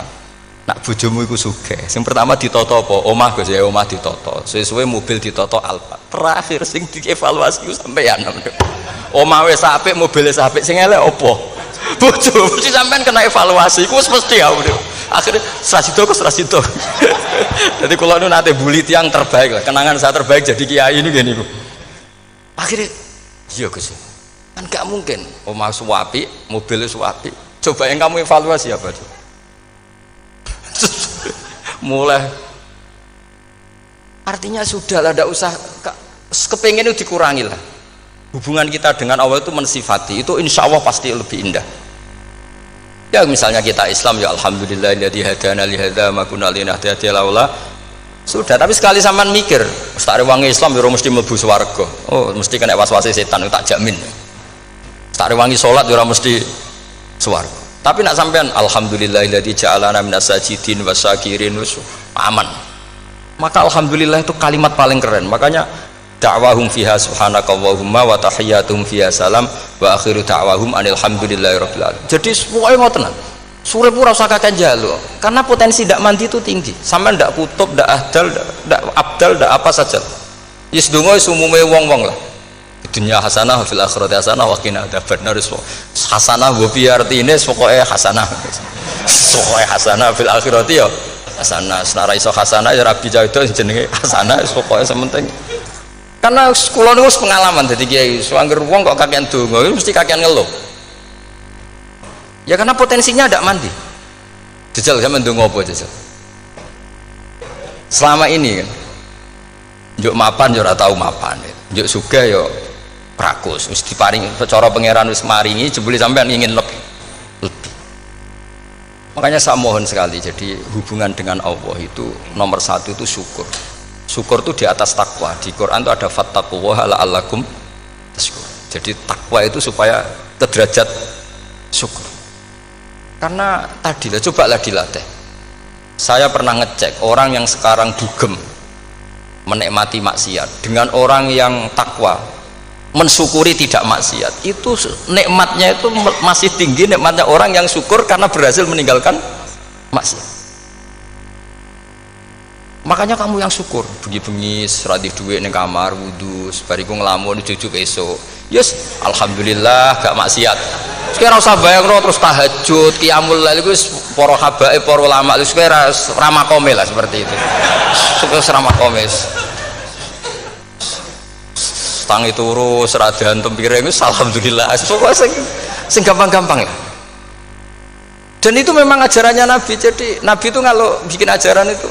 Nak bojomu iku sugih. Sing pertama ditata apa? Omah Gus ya, omah ditata. Suwe-suwe mobil ditata Alphard. Terakhir sing dievaluasi ku sampeyan. Omah wis apik, mobil wis apik, sing elek apa? Bojo. Mesti sampean kena evaluasi. Iku wis mesti ya. Akhirnya Srasito. Jadi kula nu nate buli tiyang terbaik lah. Kenangan saya terbaik jadi kiai ini gini niku. Akhirnya iya Gus. Kan gak mungkin omah suwapi, mobil suwapi. Coba yang kamu evaluasi apa tuh? Mulai artinya sudah lah, tidak usah kepengen itu dikurangi lah. Hubungan kita dengan Allah itu mensifati itu insya Allah pasti lebih indah. Ya misalnya kita Islam ya alhamdulillahilladzi hadana li hadza ma kunna linahtadiya laula. Sudah, tapi sekali sampean mikir, ustare wong Islam yo mesti mlebu swarga. Oh, mesti kena was-wase setan tak jamin. Ustare wangi salat yo mesti swarga. Tapi nak sampean alhamdulillahilladzi ja'alana minas sajidin wasyakirin aman. Maka alhamdulillah itu kalimat paling keren. Makanya da'wahum fiha subhanakallahumma wa tahiyyatuhum fiha salam wa akhiru da'wahum alhamdulillahirabbil alamin. Jadi pokoke ngoten. Sore pura usah kakek jaluk, karena potensi tidak mandi itu tinggi. Sama ndak kutub, ndak ahdal, ndak abdal, ndak apa saja. Yes dongo umume wong-wong lah. Dunia hasanah, fil akhirati hasanah, wa qina adzabannar. Hasanah wa fi artine pokoke hasanah. Pokoke hasanah fil akhirati ya hasanah. Senara iso hasanah ya rabi jauh jenenge hasanah pokoke sementing. Karena kula niku pengalaman dadi kiai, swanger wong kok kakean donga mesti kakean ngeluh. Ya karena potensinya tidak mandi. Jajal sama ndonga apa jajal? Selama ini kan njuk mapan yo ora tau mapan. Njuk sugih yo rakus, wis diparing cara pangeran wis maringi jebule sampean ingin lebih. Makanya saya mohon sekali, jadi hubungan dengan Allah itu nomor satu itu syukur. Syukur itu di atas takwa. Di Quran itu ada fattaqullaha la'allakum tashkurun. Jadi takwa itu supaya ke derajat syukur. Karena tadi lah, cobalah dilatih. Saya pernah ngecek orang yang sekarang dugem menikmati maksiat dengan orang yang takwa mensyukuri tidak maksiat, itu nikmatnya itu masih tinggi nikmatnya orang yang syukur karena berhasil meninggalkan maksiat. Makanya kamu yang syukur bengi-bengi seradih duit ning kamar wudu bariku ngelamun jujuk esok yes alhamdulillah gak maksiat. Sekarang usah bayang terus tahajud qiyamul lail iku para habaib para ulama itu sekarang ramakome lah seperti itu. Suka ramakome tangi turu seradan tempiring itu alhamdulillah pokoknya sing gampang-gampang ya. Dan itu memang ajarannya Nabi. Jadi Nabi itu kalau bikin ajaran itu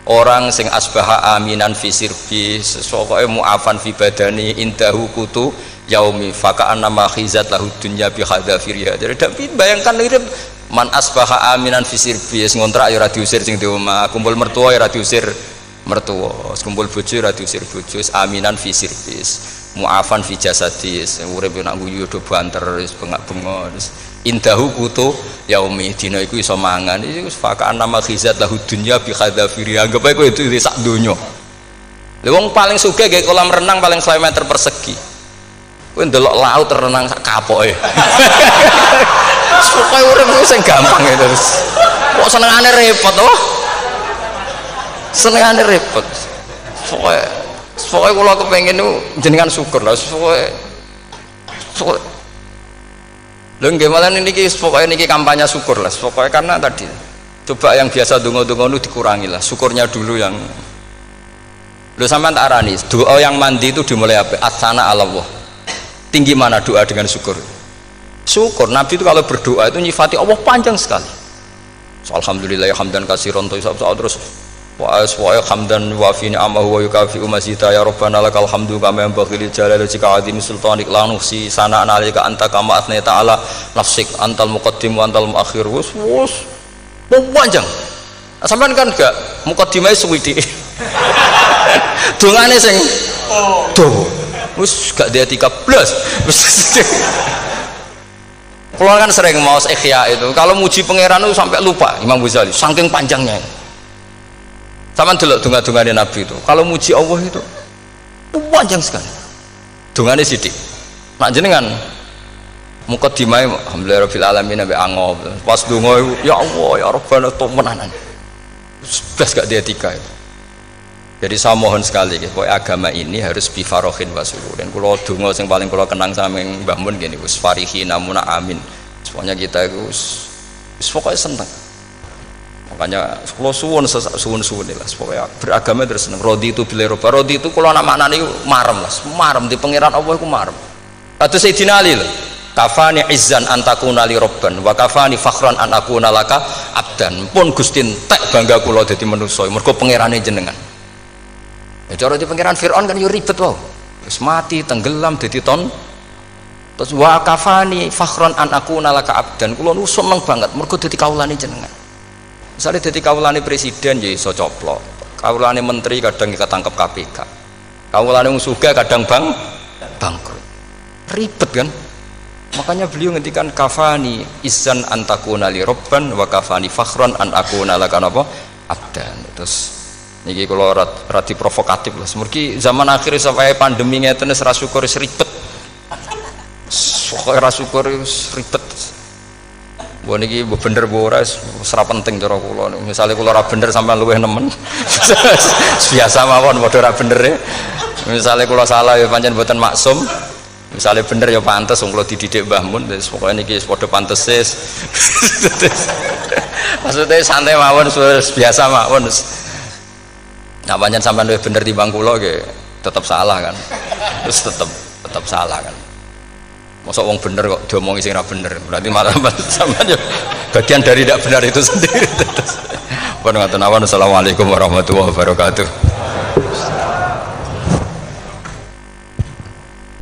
orang sing asbaha aminan fi sirbi sesuatu mu'afan fi badani indahu kutu yaumi faka'an nama khizat lahu dunya bi hadafiriha. Jadi tapi bayangkan ini man asbaha aminan fi sirbi ngontrak ya ora diusir sing di omah, kumpul mertua ya ora diusir mertua, kumpul bojo ora diusir bojo, aminan fi sirbi mu'afan fi jasadis urip nak guyu do banter wis bengak-bengok indahu kutu yaumi dina iku iso mangan iku faka'an nama khizat lahu dunya bi hadafiri. Anggap ae kowe itu sak donya. Lha wong paling sugih gawe kolam renang paling 100 meter persegi. Kowe ndelok laut renang sak kapoke. Pokoke urip ku sing gampang itu. Kok senengane repot to? Senengane repot. Pokoke kula kepengin niku jenengan syukur lah. Pokoke lho nggih malah niki pokoknya niki kampanye syukur lah pokoknya karena tadi coba yang biasa donga-donga itu dikurangi lah syukurnya dulu yang lho sampean tak arani doa yang mandi itu dimulai apa asana Allah tinggi mana doa dengan syukur Nabi itu kalau berdoa itu nyifati Allah panjang sekali alhamdulillah hamdan katsiran terus wa hamdan wa fi ni'amahu wa yukafi mazida ya rabbana lakal hamdu kama yanbaghi lil jalali wajhika azimi sultanik la nuhsi sana'an 'alaika anta kama athnayta 'ala nafsik antal muqaddim wa antal muakhir wus panjang sampean kan gak muqaddimah suwidi dongane sing wis gak dia 13 wis kalau kan sering mau ikhya itu kalau muji pangeran itu sampai lupa Imam Ghazali saking panjangnya. Sama delok donga-dongane Nabi itu kalau muji Allah itu panjang sekali dongane sithik nak jenengan muqaddimah alhamdulillahirabbil alamin sampai angob pas donga ya Allah ya Rabbana temenanan blas gak dia tiga itu. Jadi saya mohon sekali bahwa agama ini harus bifarohin wasururin kula donga sing paling kula kenang saming Mbah Mun gini wis farihina muna amin semuanya kita itu wis pokoke seneng. Makanya kalau suwun lah pokoknya beragama terus seneng rodi itu bila roba rodi itu kalau nak maknanya marem lah marem di pangeran Allah itu marem atau Sayyidina Ali lah kafani izzan antakuna li robban wa kafani fakhran an akuna laka abdan pun gustin tak bangga kula dadi manusa mergo pangerane jenengan ya cara di pangeran Fir'aun kan yo ribet wae wis mati tenggelam dadi Terus wa kafani fakhron an akuna laka abdan. Kula nu seneng banget mergo dadi kawulane jenengan. Misale dadi kawulane presiden ya iso coplok. Kawulane menteri kadang ketangkep KPK. Kawulane wong sugih kadang bangkrut. Ribet kan? Makanya beliau ngendikan kafani izan antakuna li robban wa kafani fakhron an akuna laka napa abdan. Terus niki kula radi provokatif lah. Semergi zaman akhir sampai pandemi ngeten wis ra syukur wis ribet. Sok ra syukur wis ribet. Mbok niki bener mbok ora ora penting cara kula. Misale kula ora bener sampean luwih nemen. Biasa mawon padha ora bener e. Misale kula salah ya pancen mboten maksum. Misale bener ya pantes wong kula dididik Mbah Mun wis pokoke niki wis padha pantese. Maksudnya santai mawon biasa mawon. Nah pancen sampean luwih bener timbang kula nggih tetep salah kan. Terus tetep salah kan. Masa wong bener kok diomongi sing ora bener, berarti malah sampean ya bagian dari tidak benar itu sendiri. Pun ngoten awan. Assalamualaikum warahmatullahi wabarakatuh.